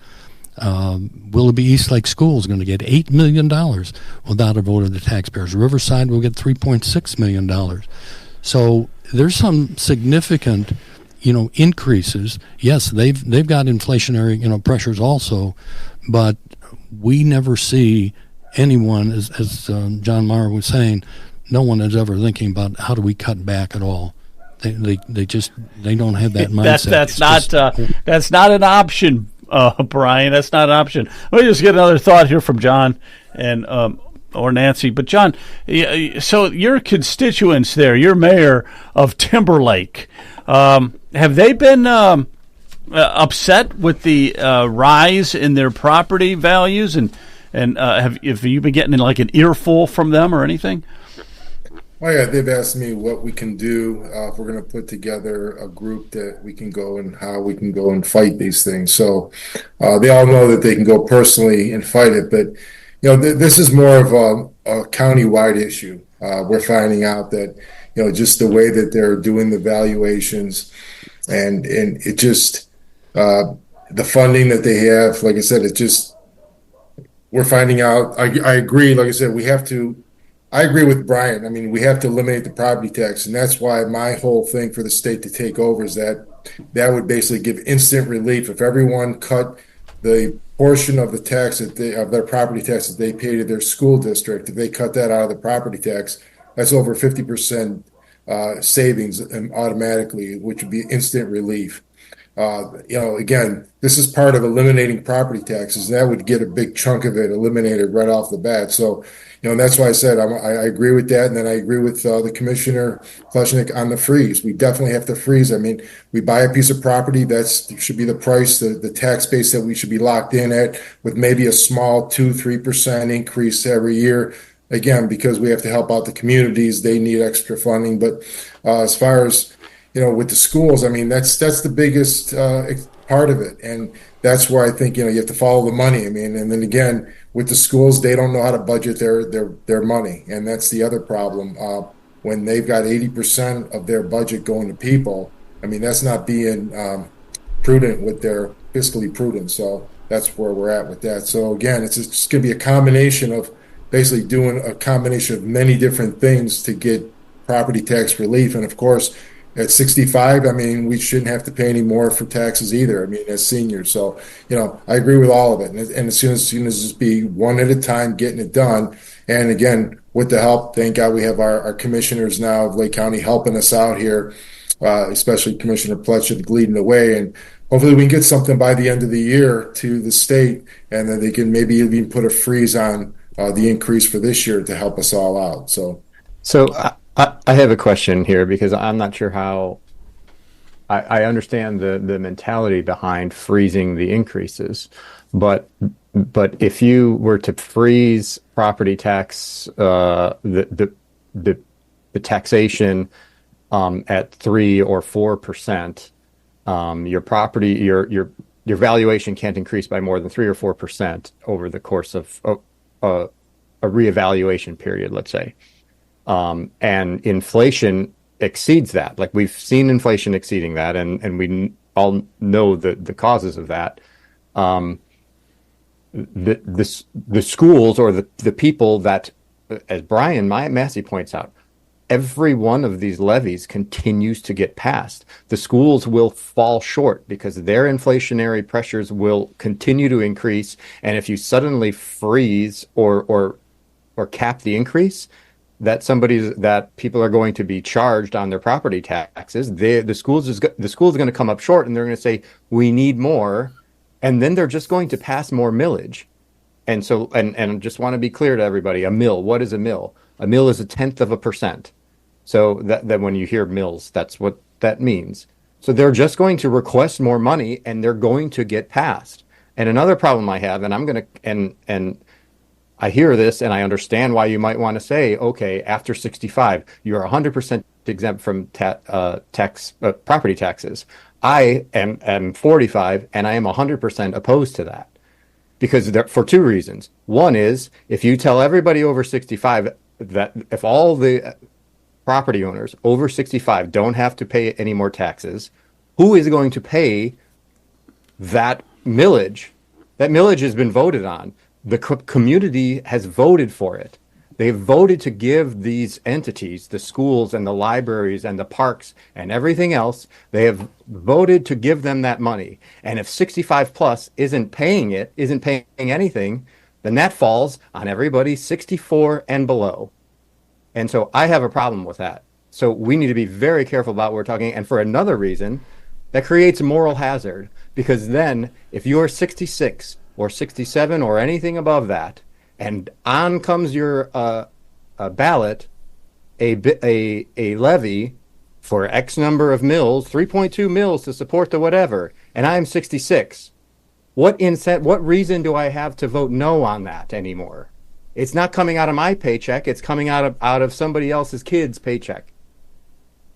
Willoughby East Lake School is going to get $8 million without a vote of the taxpayers. Riverside will get $3.6 million. So there's some significant, increases. Yes, they've got inflationary, pressures also, but we never see anyone, as John Meyer was saying, no one is ever thinking about how do we cut back at all. They don't have that mindset. That's not an option, Brian. That's not an option. Let me just get another thought here from John and or Nancy. But John, so your constituents there, your mayor of Timberlake, have they been upset with the rise in their property values, and have you been getting like an earful from them or anything? Oh yeah, they've asked me what we can do if we're going to put together a group that we can go and how we can go and fight these things. So they all know that they can go personally and fight it, but this is more of a county-wide issue. We're finding out that just the way that they're doing the valuations, and it just the funding that they have. Like I said, we're finding out. I agree. Like I said, I agree with Brian. I mean, we have to eliminate the property tax, and that's why my whole thing for the state to take over is that would basically give instant relief if everyone cut the portion of the tax of their property tax that they pay to their school district. If they cut that out of the property tax, that's over 50% savings automatically, which would be instant relief. Again, this is part of eliminating property taxes. That would get a big chunk of it eliminated right off the bat. So, and that's why I said I agree with that. And then I agree with the Commissioner Pleshnik on the freeze. We definitely have to freeze. I mean, we buy a piece of property, should be the price, the tax base that we should be locked in at, with maybe a small 2-3% increase every year. Again, because we have to help out the communities, they need extra funding. But as far as with the schools, I mean, that's the biggest part of it. And that's where I think, you have to follow the money. I mean, and then again, with the schools, they don't know how to budget their money. And that's the other problem. When they've got 80% of their budget going to people, I mean, that's not being prudent with their fiscally prudent. So that's where we're at with that. So again, it's just going to be a combination of basically doing a combination of many different things to get property tax relief. And of course, at 65, I mean, we shouldn't have to pay any more for taxes either. I mean, as seniors. So, I agree with all of it. And as soon as it's be one at a time, getting it done. And again, with the help, thank God we have our commissioners now of Lake County helping us out here, especially Commissioner Pleshnik leading the way. And hopefully we can get something by the end of the year to the state, and then they can maybe even put a freeze on the increase for this year to help us all out. So I have a question here, because I'm not sure how I understand the mentality behind freezing the increases, but if you were to freeze property tax, the taxation at 3 or 4%, your property your valuation can't increase by more than 3 or 4% over the course of a reevaluation period, let's say. And inflation exceeds that. Like, we've seen inflation exceeding that, and we all know the causes of that. The schools, or the people that, as Brian Massey points out, every one of these levies continues to get passed. The schools will fall short because their inflationary pressures will continue to increase. And if you suddenly freeze or cap the increase, that people are going to be charged on their property taxes, the school's going to come up short, and they're going to say, we need more, and then they're just going to pass more millage. And so, and just want to be clear to everybody, a mill, what is a mill? A mill is 0.1%. So that when you hear mills, that's what that means. So they're just going to request more money, and they're going to get passed. And another problem I have, and I'm going to, and I hear this and I understand why you might want to say, okay, after 65, you're 100% exempt from property taxes. I am 45 and I am 100% opposed to that, because for two reasons. One is, if you tell everybody over 65 that if all the property owners over 65 don't have to pay any more taxes, who is going to pay that millage? That millage has been voted on. The community has voted for it. They've voted to give these entities, the schools and the libraries and the parks and everything else, they have voted to give them that money. And if 65 plus isn't paying anything, then that falls on everybody 64 and below. And so I have a problem with that. So we need to be very careful about what we're talking. And for another reason, that creates a moral hazard, because then if you're 66 or 67 or anything above that, and on comes your ballot, a levy for X number of mills, 3.2 mills to support the whatever, and I'm 66. What reason do I have to vote no on that anymore? It's not coming out of my paycheck. It's coming out of somebody else's kid's paycheck.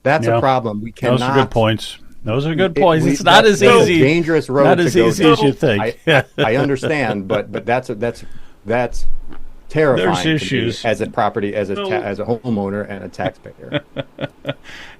That's a problem. We cannot. Those are good points. Those are good points. It's not as easy. Dangerous road. Not as easy as you think. I understand, but that's terrifying. There's issues as a homeowner and a taxpayer.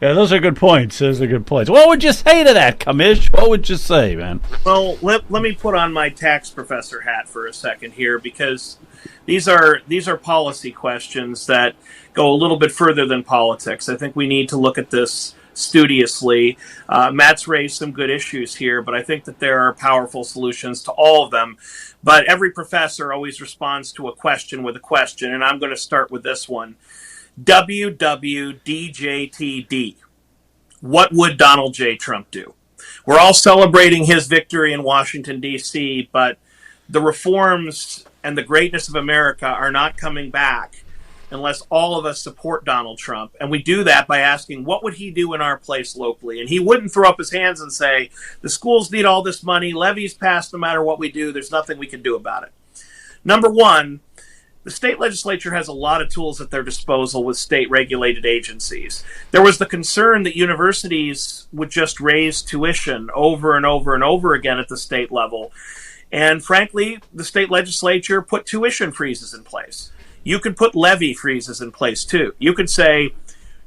Yeah, those are good points. What would you say to that, Commish? What would you say, man? Well, let me put on my tax professor hat for a second here, because these are policy questions that go a little bit further than politics. I think we need to look at this studiously. Matt's raised some good issues here, but I think that there are powerful solutions to all of them. But every professor always responds to a question with a question, and I'm going to start with this one. WWDJTD. What would Donald J. Trump do? We're all celebrating his victory in Washington, D.C., but the reforms and the greatness of America are not coming back unless all of us support Donald Trump. And we do that by asking, what would he do in our place locally? And he wouldn't throw up his hands and say, the schools need all this money, levies passed no matter what we do, there's nothing we can do about it. Number one, the state legislature has a lot of tools at their disposal with state-regulated agencies. There was the concern that universities would just raise tuition over and over and over again at the state level. And frankly, the state legislature put tuition freezes in place. You could put levy freezes in place too. You could say,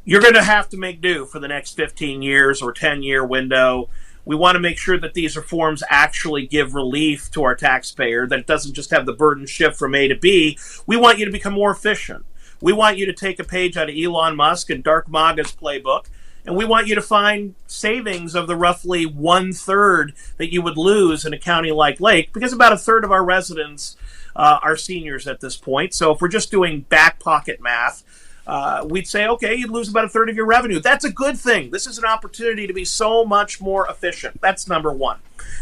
you're going to have to make do for the next 15 years or 10-year window. We want to make sure that these reforms actually give relief to our taxpayer, that it doesn't just have the burden shift from A to B. We want you to become more efficient. We want you to take a page out of Elon Musk and Dark MAGA's playbook, and we want you to find savings of the roughly 1/3 that you would lose in a county like Lake, because about 1/3 of our residents are seniors at this point. So if we're just doing back pocket math, we'd say, okay, you'd lose about 1/3 of your revenue. That's a good thing. This is an opportunity to be so much more efficient. That's number one.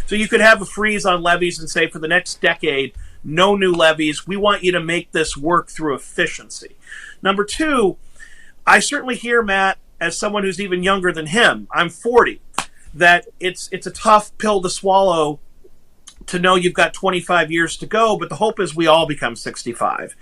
So you could have a freeze on levies and say, for the next decade, no new levies. We want you to make this work through efficiency. Number two, I certainly hear, Matt, as someone who's even younger than him, I'm 40, that it's a tough pill to swallow to know you've got 25 years to go, but the hope is we all become 65.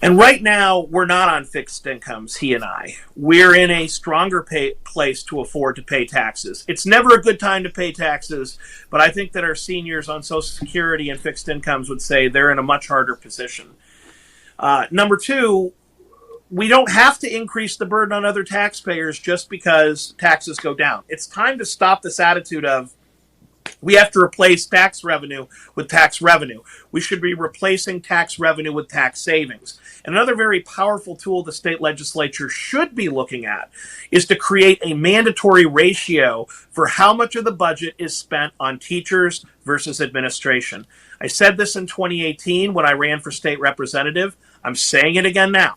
And right now, we're not on fixed incomes, he and I. We're in a stronger place to afford to pay taxes. It's never a good time to pay taxes, but I think that our seniors on Social Security and fixed incomes would say they're in a much harder position. Number two, we don't have to increase the burden on other taxpayers just because taxes go down. It's time to stop this attitude of, we have to replace tax revenue with tax revenue. We should be replacing tax revenue with tax savings. And another very powerful tool the state legislature should be looking at is to create a mandatory ratio for how much of the budget is spent on teachers versus administration. I said this in 2018 when I ran for state representative. I'm saying it again now.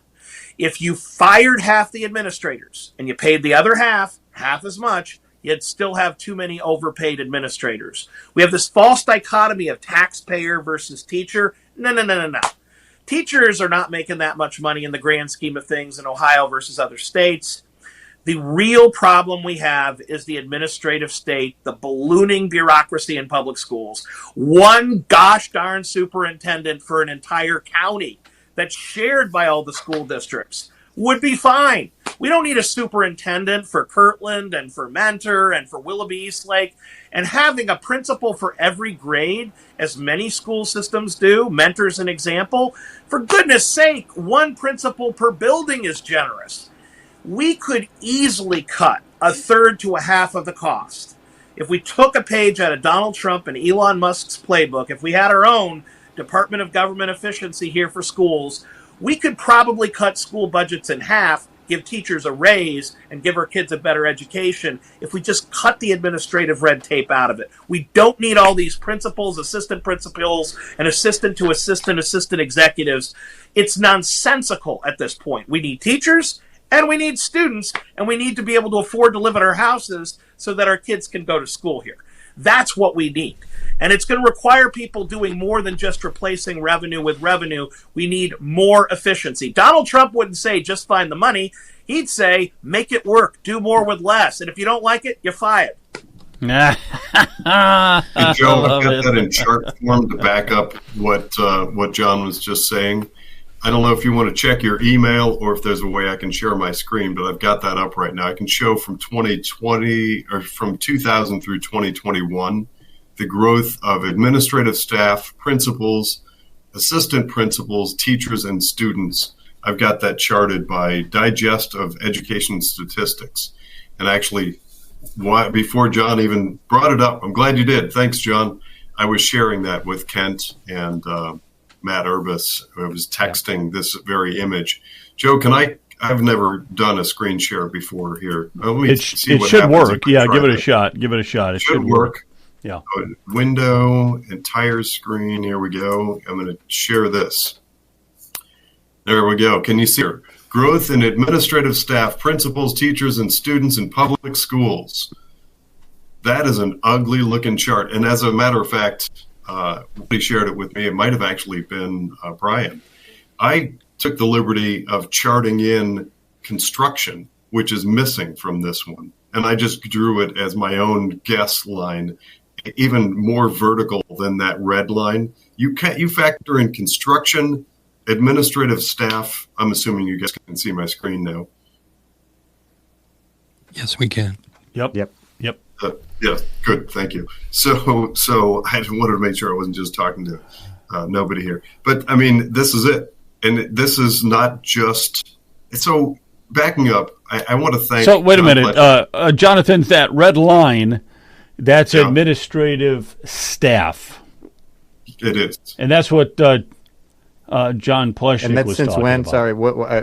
If you fired half the administrators and you paid the other half as much, you'd still have too many overpaid administrators. We have this false dichotomy of taxpayer versus teacher. No. Teachers are not making that much money in the grand scheme of things in Ohio versus other states. The real problem we have is the administrative state, the ballooning bureaucracy in public schools. One gosh darn superintendent for an entire county that's shared by all the school districts would be fine. We don't need a superintendent for Kirtland and for Mentor and for Willoughby Eastlake. And having a principal for every grade, as many school systems do, Mentor's an example, for goodness sake, one principal per building is generous. We could easily cut 1/3 to 1/2 of the cost. If we took a page out of Donald Trump and Elon Musk's playbook, if we had our own Department of Government Efficiency here for schools, we could probably cut school budgets in half, give teachers a raise, and give our kids a better education if we just cut the administrative red tape out of it. We don't need all these principals, assistant principals, and assistant to assistant executives. It's nonsensical at this point. We need teachers, and we need students, and we need to be able to afford to live in our houses so that our kids can go to school here. That's what we need. And it's going to require people doing more than just replacing revenue with revenue. We need more efficiency. Donald Trump wouldn't say, just find the money. He'd say, make it work, do more with less. And if you don't like it, you're fired. Hey, Joe, I've got that in chart form to back up what John was just saying. I don't know if you want to check your email or if there's a way I can share my screen, but I've got that up right now. I can show from 2020 or from 2000 through 2021, the growth of administrative staff, principals, assistant principals, teachers, and students. I've got that charted by Digest of Education Statistics. And actually, before John even brought it up, I'm glad you did. Thanks, John. I was sharing that with Kent and Matt Urbis, who was texting this very image. Joe, I've never done a screen share before here. It should work. Yeah, give it a shot. It should work. Yeah. Window, entire screen. Here we go. I'm going to share this. There we go. Can you see her? Growth in administrative staff, principals, teachers, and students in public schools. That is an ugly looking chart. And as a matter of fact, he shared it with me. It might have actually been Brian. I took the liberty of charting in construction, which is missing from this one. And I just drew it as my own guess line, even more vertical than that red line. You factor in construction, administrative staff. I'm assuming you guys can see my screen now. Yes, we can. Yep. Yeah, good. Thank you. So I wanted to make sure I wasn't just talking to nobody here. But, I mean, this is it. And this is not just – so backing up, I want to thank – So wait a minute. Jonathan, that red line, that's administrative staff. It is. And that's what John Pleshnik was talking about. And that's since when? Sorry,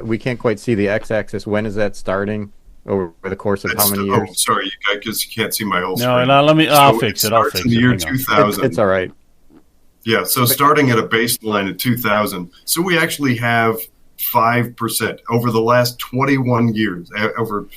we can't quite see the x-axis. When is that starting? Over the course of how many years? Oh, sorry, because you can't see my whole screen. No, I'll fix it. I'll fix it. In the year 2000. It's all right. Yeah, so starting at a baseline of 2000. So we actually have 5% over the last 21 years,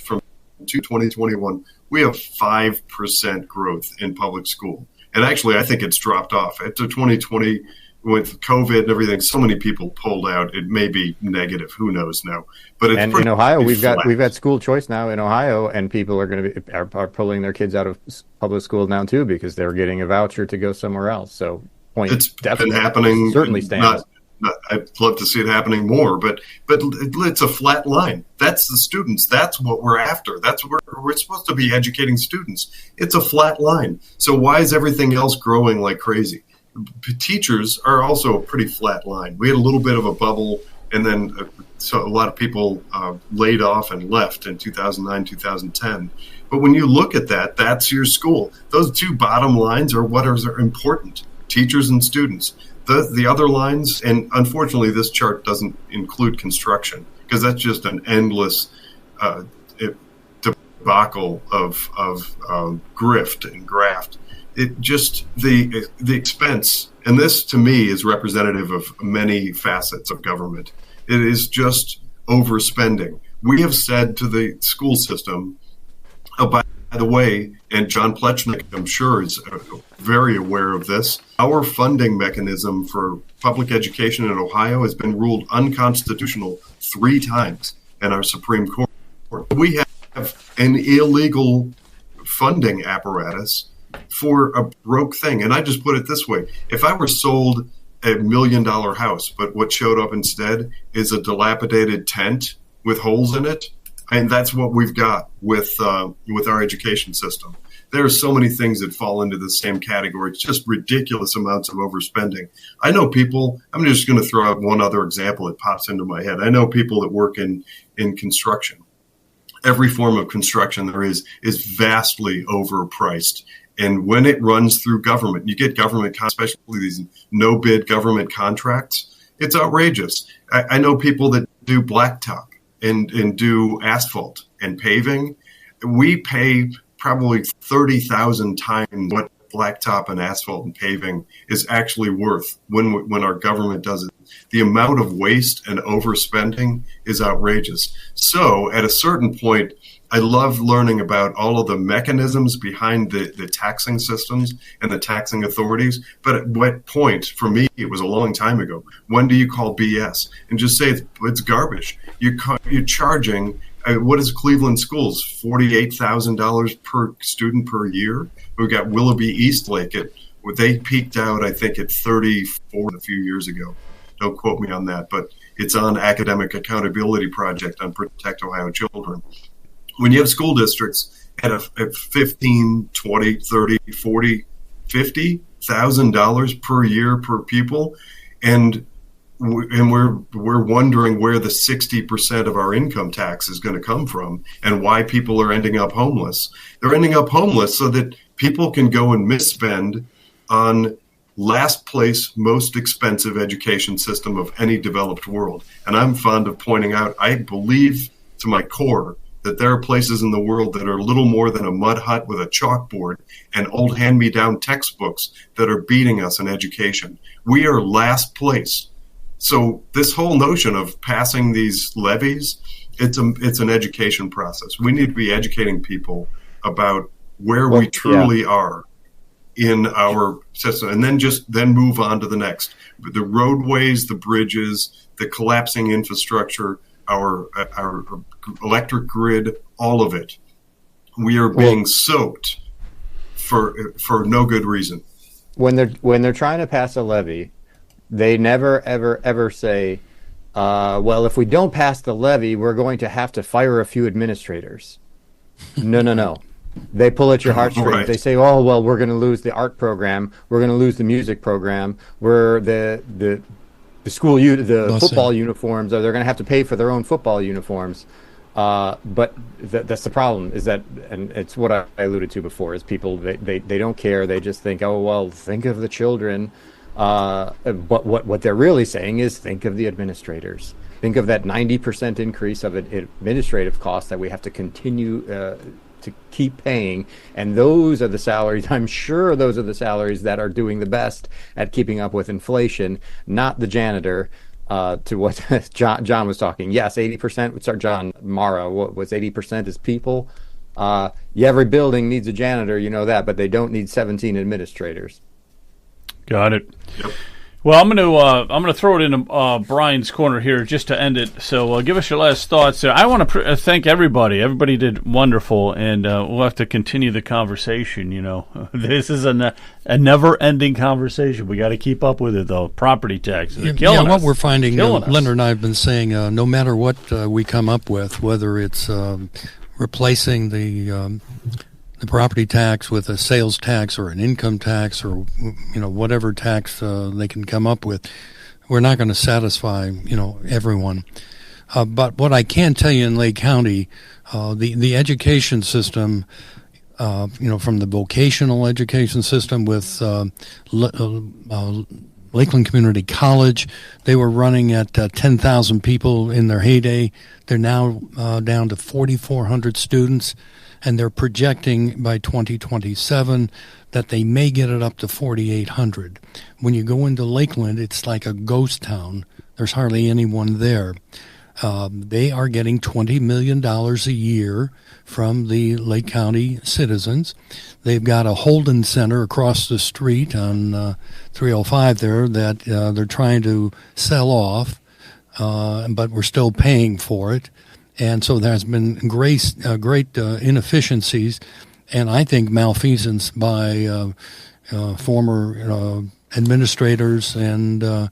from 2021, we have 5% growth in public school. And actually, I think it's dropped off. After 2020, with COVID and everything, so many people pulled out. It may be negative. Who knows now? But it's in Ohio, we've got school choice now in Ohio, and people are going to are pulling their kids out of public school now too because they're getting a voucher to go somewhere else. So it's been happening. Certainly stands. I'd love to see it happening more, but it's a flat line. That's the students. That's what we're after. That's where we're supposed to be educating students. It's a flat line. So why is everything else growing like crazy? Teachers are also a pretty flat line. We had a little bit of a bubble, and then so a lot of people laid off and left in 2009, 2010. But when you look at that, that's your school. Those two bottom lines are what are important, teachers and students. The other lines, and unfortunately this chart doesn't include construction, because that's just an endless debacle of grift and graft. It just the expense, and this to me is representative of many facets of government. It is just overspending. We have said to the school system, by the way, and John Pleshnik, I'm sure, is very aware of this, our funding mechanism for public education in Ohio has been ruled unconstitutional 3 times in our Supreme Court. We have an illegal funding apparatus for a broke thing. And I just put it this way. If I were sold a $1 million house, but what showed up instead is a dilapidated tent with holes in it, and that's what we've got with our education system. There are so many things that fall into the same category. It's just ridiculous amounts of overspending. I know people, I'm just going to throw out one other example that pops into my head. I know people that work in construction. Every form of construction there is vastly overpriced. And when it runs through government, you get government, especially these no-bid government contracts, it's outrageous. I know people that do blacktop and do asphalt and paving. We pay probably 30,000 times what blacktop and asphalt and paving is actually worth when our government does it. The amount of waste and overspending is outrageous. So at a certain point, I love learning about all of the mechanisms behind the taxing systems and the taxing authorities. But at what point, for me, it was a long time ago, when do you call BS? And just say it's garbage. You're charging, what is Cleveland Schools, $48,000 per student per year? We've got Willoughby Eastlake. They peaked out, I think, at 34 a few years ago. Don't quote me on that, but it's on Academic Accountability Project on Protect Ohio Children. When you have school districts at $15, $20, $30, $40, $50,000 per year per pupil, and we're wondering where the 60% of our income tax is going to come from and why people are ending up homeless. They're ending up homeless so that people can go and misspend on last place, most expensive education system of any developed world. And I'm fond of pointing out, I believe to my core that there are places in the world that are little more than a mud hut with a chalkboard and old hand-me-down textbooks that are beating us in education. We are last place. So this whole notion of passing these levies, it's an education process. We need to be educating people about where we truly are in our system, and then move on to the next. The roadways, the bridges, the collapsing infrastructure, our electric grid, all of it. We are being soaked for no good reason. When they're trying to pass a levy, they never ever say, well, if we don't pass the levy, we're going to have to fire a few administrators. No. They pull at your heartstrings. Right. They say, oh, well, we're going to lose the art program. We're going to lose the music program. We're the football uniforms. They're going to have to pay for their own football uniforms. But that's the problem, is that, and it's what I alluded to before, is people, they don't care. They just think, oh, well, think of the children. But what they're really saying is think of the administrators. Think of that 90% increase of administrative costs that we have to continue to keep paying. And those are the salaries, I'm sure those are the salaries that are doing the best at keeping up with inflation, not the janitor. To what John was talking. Yes, 80%, sorry, John Mara, what was 80% is people. Every building needs a janitor, you know that, but they don't need 17 administrators. Got it. Yep. Well, I'm gonna throw it in Brian's corner here just to end it. So give us your last thoughts. I want to thank everybody. Everybody did wonderful, and we'll have to continue the conversation. You know, this is a never-ending conversation. We got to keep up with it, though. Property taxes are killing us. What we're finding, Leonard and I have been saying, no matter what we come up with, whether it's replacing the property tax with a sales tax or an income tax or whatever tax they can come up with, we're not going to satisfy everyone. But what I can tell you in Lake County, the education system, from the vocational education system with Lakeland Community College, they were running at 10,000 people in their heyday. They're now down to 4,400 students. And they're projecting by 2027 that they may get it up to 4,800. When you go into Lakeland, it's like a ghost town. There's hardly anyone there. They are getting $20 million a year from the Lake County citizens. They've got a Holden Center across the street on 305 there that they're trying to sell off, but we're still paying for it. And so there's been great inefficiencies, and I think malfeasance by former administrators and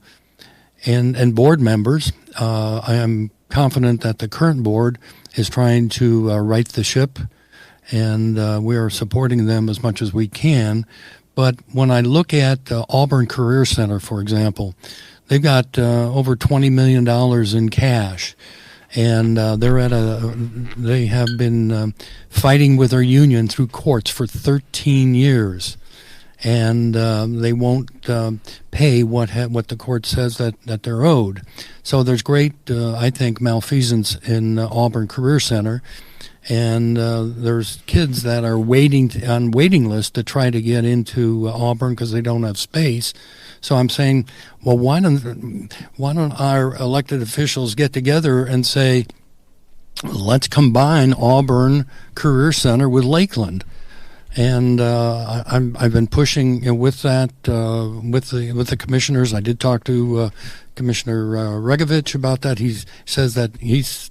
board members. I am confident that the current board is trying to right the ship, and we are supporting them as much as we can. But when I look at Auburn Career Center, for example, they've got over $20 million in cash. And they have been fighting with their union through courts for 13 years, and they won't pay what the court says that they're owed. So there's great, I think, malfeasance in Auburn Career Center, and there's kids that are on waiting lists to try to get into Auburn because they don't have space. So I'm saying, well, why don't our elected officials get together and say, let's combine Auburn Career Center with Lakeland? And I've been pushing with that with the commissioners. I did talk to Commissioner Regovich about that. He says that he's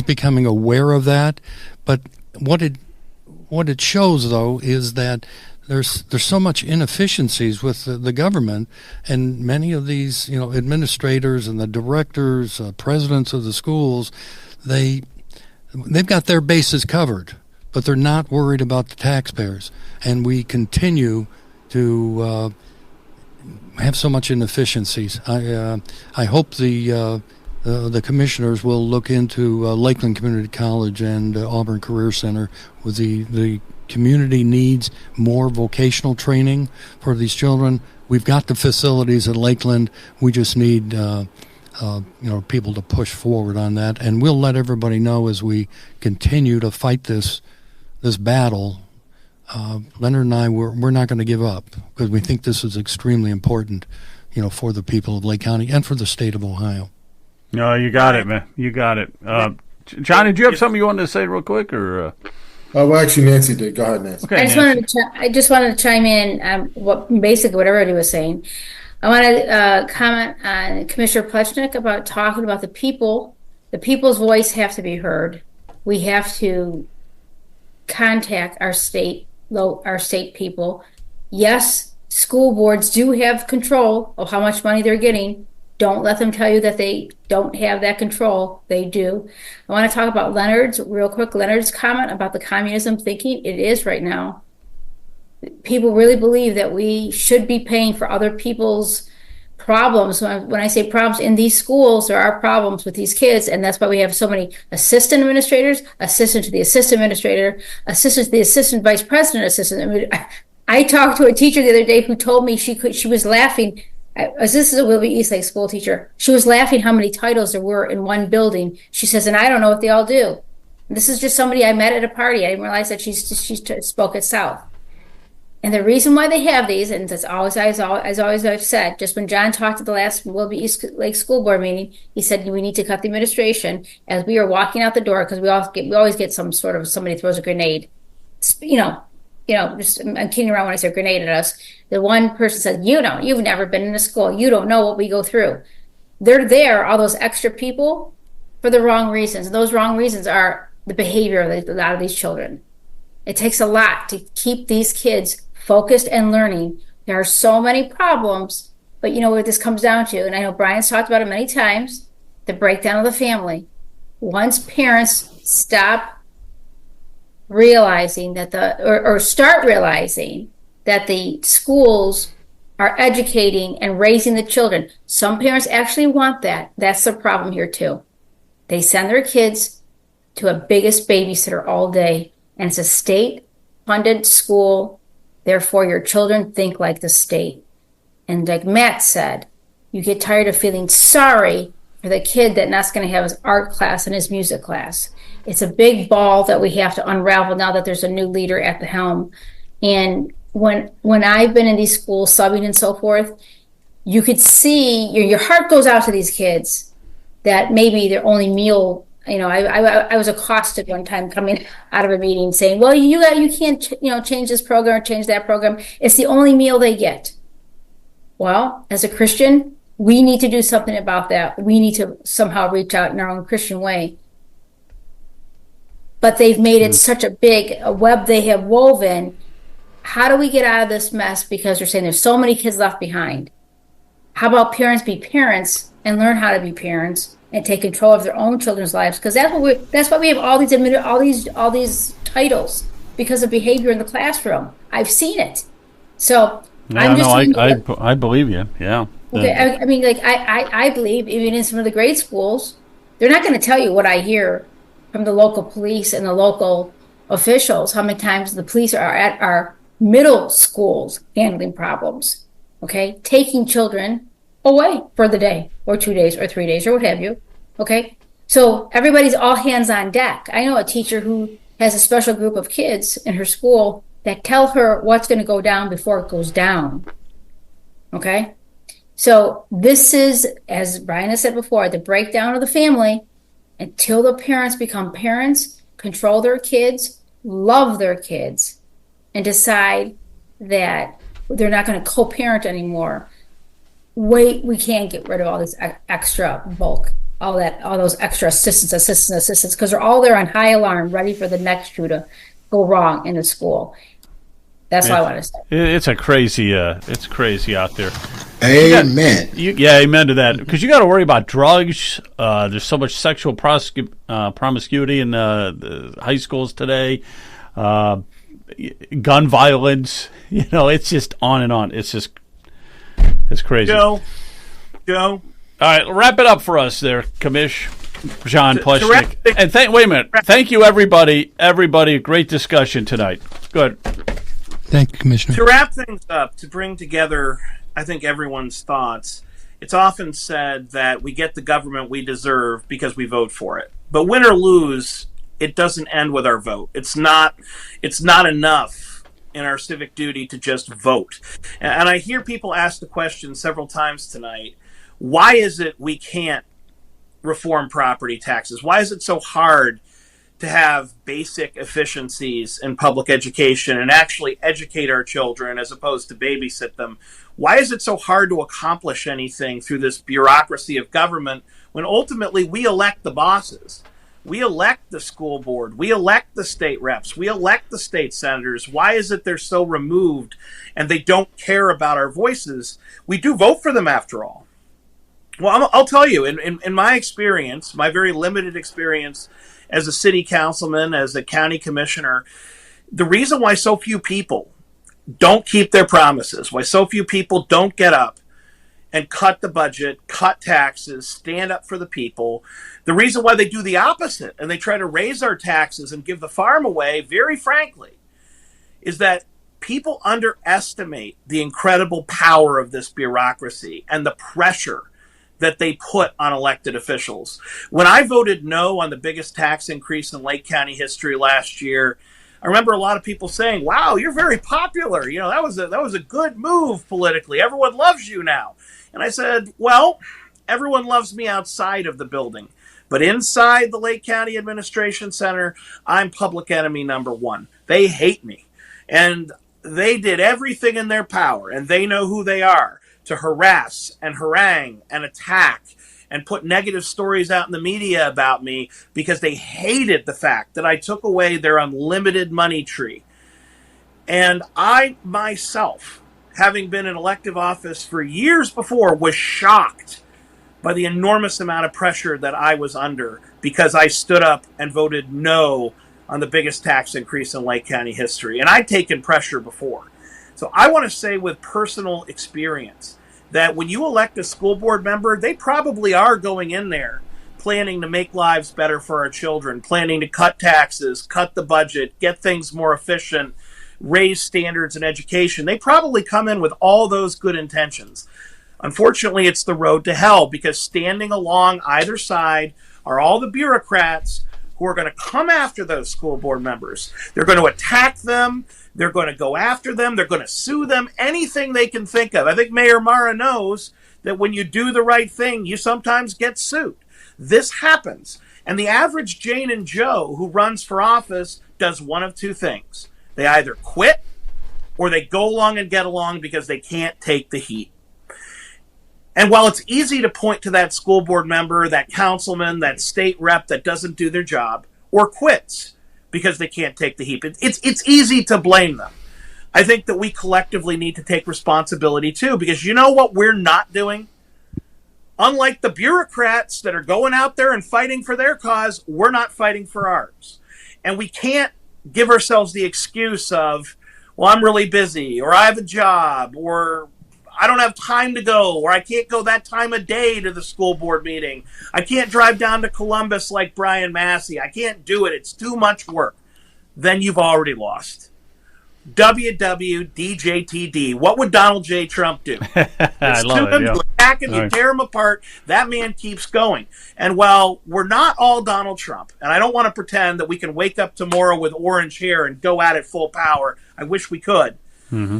becoming aware of that. But what it shows, though, is that there's so much inefficiencies with the government, and many of these administrators and the directors, presidents of the schools, they've got their bases covered, but they're not worried about the taxpayers, and we continue to have so much inefficiencies. I hope the commissioners will look into Lakeland Community College and Auburn Career Center. With the community needs more vocational training for these children. We've got the facilities at Lakeland. We just need people to push forward on that, and we'll let everybody know as we continue to fight this battle. Leonard and I, we're not going to give up because we think this is extremely important, for the people of Lake County and for the state of Ohio. No, you got it, man. You got it. John, did you have something you wanted to say real quick, or? Well, actually, Nancy did. Go ahead, Nancy. Okay, I just wanted to chime in on basically what everybody was saying. I want to comment on Commissioner Plechnik about talking about the people. The people's voice have to be heard. We have to contact our state people. Yes, school boards do have control of how much money they're getting. Don't let them tell you that they don't have that control. They do. I want to talk about Leonard's real quick. Leonard's comment about the communism thinking. It is right now. People really believe that we should be paying for other people's problems. When I say problems in these schools, there are problems with these kids, and that's why we have so many assistant administrators, assistant to the assistant administrator, assistant to the assistant vice president, assistant. I talked to a teacher the other day who told me she was laughing. This is a Willoughby Eastlake school teacher. She was laughing how many titles there were in one building. She says, and I don't know what they all do. And this is just somebody I met at a party. I didn't realize that she spoke at South. And the reason why they have these, and as always I've said, just when John talked at the last Willoughby Eastlake School Board meeting, he said we need to cut the administration. As we are walking out the door, because we always get some sort of somebody throws a grenade, just I'm kidding around when I say grenade at us. The one person said, you've never been in a school. You don't know what we go through. They're there, all those extra people, for the wrong reasons. And those wrong reasons are the behavior of a lot of these children. It takes a lot to keep these kids focused and learning. There are so many problems, but you know what this comes down to, and I know Brian's talked about it many times, the breakdown of the family. Once parents stop realizing that start realizing that the schools are educating and raising the children. Some parents actually want that. That's the problem here too. They send their kids to a biggest babysitter all day, and it's a state-funded school. Therefore, your children think like the state. And like Matt said, you get tired of feeling sorry for the kid that's going to have his art class and his music class. It's a big ball that we have to unravel now that there's a new leader at the helm. And when I've been in these schools, subbing and so forth, you could see your heart goes out to these kids that maybe their only meal. I was accosted one time coming out of a meeting saying, well, you can't, change this program or change that program. It's the only meal they get. Well, as a Christian, we need to do something about that. We need to somehow reach out in our own Christian way. But they've made it such a web they have woven. How do we get out of this mess? Because they're saying there's so many kids left behind. How about parents be parents and learn how to be parents and take control of their own children's lives? Because that's why we have all these titles, because of behavior in the classroom. I've seen it. So I believe you. Yeah. Okay. I believe even in some of the grade schools, they're not going to tell you what I hear from the local police and the local officials, how many times the police are at our middle schools handling problems, okay? Taking children away for the day or 2 days or 3 days or what have you, okay? So everybody's all hands on deck. I know a teacher who has a special group of kids in her school that tell her what's going to go down before it goes down, okay? So this is, as Brian has said before, the breakdown of the family. Until the parents become parents, control their kids, love their kids, and decide that they're not going to co-parent anymore, we can't get rid of all this extra bulk, all those extra assistants, because they're all there on high alarm, ready for the next shoe to go wrong in the school. That's all I want to say. It's crazy out there. Amen. Amen to that. Because you got to worry about drugs. There's so much sexual promiscuity in the high schools today. Gun violence. It's just on and on. It's crazy. Joe. All right, wrap it up for us there, Commish. John Plechnik. And wait a minute. Thank you, everybody. Great discussion tonight. Good. Thank you, Commissioner. To wrap things up, to bring together, I think, everyone's thoughts, it's often said that we get the government we deserve because we vote for it. But win or lose, it doesn't end with our vote. It's not enough in our civic duty to just vote. And I hear people ask the question several times tonight, why is it we can't reform property taxes? Why is it so hard to have basic efficiencies in public education and actually educate our children as opposed to babysit them, why is it so hard to accomplish anything through this bureaucracy of government when ultimately we elect the bosses? We elect the school board. We elect the state reps. We elect the state senators. Why is it they're so removed and they don't care about our voices? We do vote for them after all. Well, I'll tell you, in my experience, my very limited experience as a city councilman, as a county commissioner, the reason why so few people don't keep their promises, why so few people don't get up and cut the budget, cut taxes, stand up for the people, the reason why they do the opposite and they try to raise our taxes and give the farm away, very frankly, is that people underestimate the incredible power of this bureaucracy and the pressure that they put on elected officials. When I voted no on the biggest tax increase in Lake County history last year, I remember a lot of people saying, "Wow, you're very popular. You know, that was a good move politically. Everyone loves you now." And I said, "Well, everyone loves me outside of the building, but inside the Lake County Administration Center, I'm public enemy number one. They hate me, and they did everything in their power, and they know who they are, to harass and harangue and attack and put negative stories out in the media about me because they hated the fact that I took away their unlimited money tree." And I myself, having been in elective office for years before, was shocked by the enormous amount of pressure that I was under because I stood up and voted no on the biggest tax increase in Lake County history. And I'd taken pressure before. So I want to say with personal experience that when you elect a school board member, they probably are going in there planning to make lives better for our children, planning to cut taxes, cut the budget, get things more efficient, raise standards in education. They probably come in with all those good intentions. Unfortunately, it's the road to hell because standing along either side are all the bureaucrats who are going to come after those school board members. They're going to attack them. They're going to go after them. They're going to sue them, anything they can think of. I think Mayor Mara knows that when you do the right thing, you sometimes get sued. This happens. And the average Jane and Joe who runs for office does one of two things. They either quit or they go along and get along because they can't take the heat. And while it's easy to point to that school board member, that councilman, that state rep that doesn't do their job or quits because they can't take the heat, it's easy to blame them. I think that we collectively need to take responsibility too, because you know what we're not doing? Unlike the bureaucrats that are going out there and fighting for their cause, we're not fighting for ours. And we can't give ourselves the excuse of, well, I'm really busy, or I have a job, or I don't have time to go, or I can't go that time of day to the school board meeting. I can't drive down to Columbus like Brian Massey. I can't do it. It's too much work. Then you've already lost. WWDJTD. What would Donald J. Trump do? I love it. Yeah. You attack him, you tear him apart. That man keeps going. And while we're not all Donald Trump, and I don't want to pretend that we can wake up tomorrow with orange hair and go at it full power. I wish we could. Mm-hmm.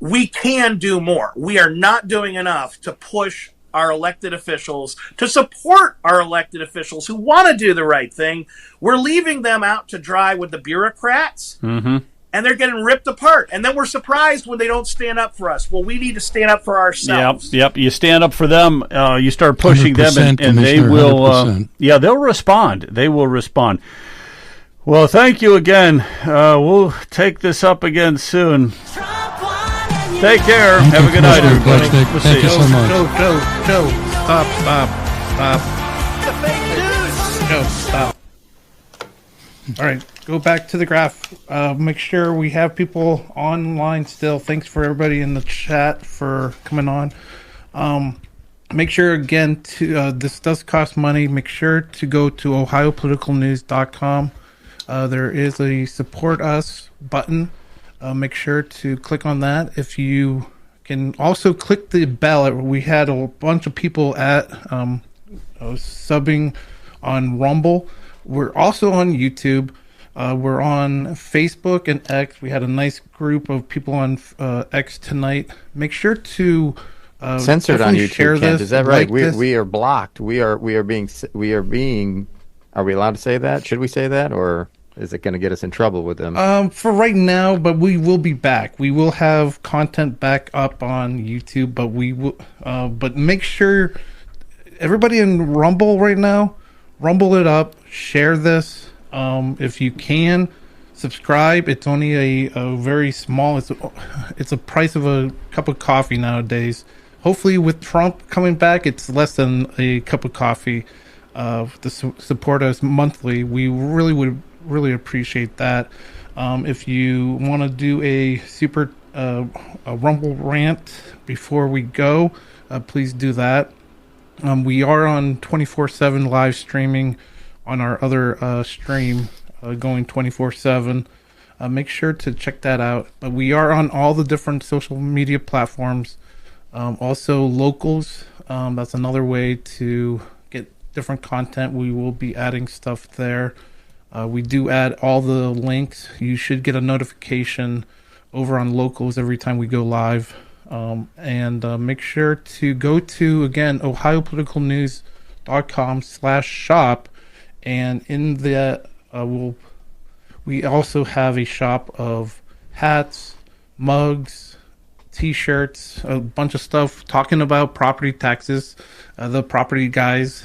We can do more. We are not doing enough to push our elected officials, to support our elected officials who want to do the right thing. We're leaving them out to dry with the bureaucrats. Mm-hmm. And they're getting ripped apart. And then we're surprised when they don't stand up for us. Well, we need to stand up for ourselves. Yep. You stand up for them, you start pushing them, and they will, they'll respond. They will respond. Well, thank you again. We'll take this up again soon. Take care. Have a good night, everybody. We'll see you so much. Joe, stop. All right, go back to the graph. Make sure we have people online still. Thanks for everybody in the chat for coming on. Make sure, again, this does cost money. Make sure to go to ohiopoliticalnews.com. There is a support us button. Make sure to click on that. If you can also click the bell. We had a bunch of people at subbing on Rumble. We're also on YouTube. We're on Facebook and X. We had a nice group of people on X tonight. Make sure to censored on YouTube. Share this, is that right? Like we are blocked. We are being Are we allowed to say that? Should we say that, or is it going to get us in trouble with them? For right now, but we will be back. We will have content back up on YouTube, but we will. But make sure everybody in Rumble right now, rumble it up, share this. If you can, subscribe. It's only a very small. It's a price of a cup of coffee nowadays. Hopefully, with Trump coming back, it's less than a cup of coffee. To support us monthly, we would really appreciate that. If you want to do a super a Rumble rant before we go, please do that. We are on 24/7 live streaming on our other stream, going 24/7. Make sure to check that out. But we are on all the different social media platforms. Also locals. That's another way to get different content. We will be adding stuff there. We do add all the links. You should get a notification over on locals every time we go live. And make sure to go to, again, ohiopoliticalnews.com/shop. And in that, we also have a shop of hats, mugs, T-shirts, a bunch of stuff talking about property taxes. The Property Guys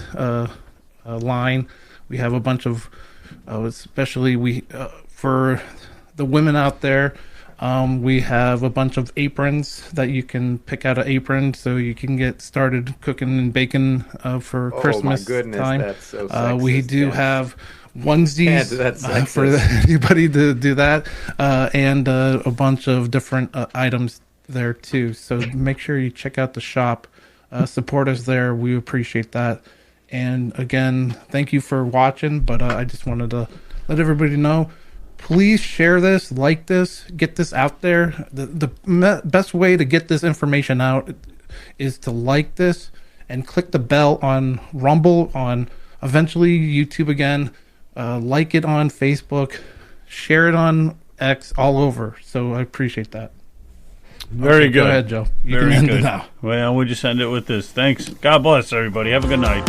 line. We have a bunch of, especially for the women out there. We have a bunch of aprons that you can pick out an apron so you can get started cooking and baking for Christmas time. That's so sexist. We do have onesies for anybody to do that, and a bunch of different items there too. So make sure you check out the shop. Support us there. We appreciate that. And again, thank you for watching. But I just wanted to let everybody know, please share this, like this, get this out there. The best way to get this information out is to like this and click the bell on Rumble, on eventually YouTube again. Like it on Facebook, share it on X, all over. So I appreciate that. Very good. Go ahead, Joe. You Very can end good. it now. Well, we'll just end it with this. Thanks. God bless everybody. Have a good night.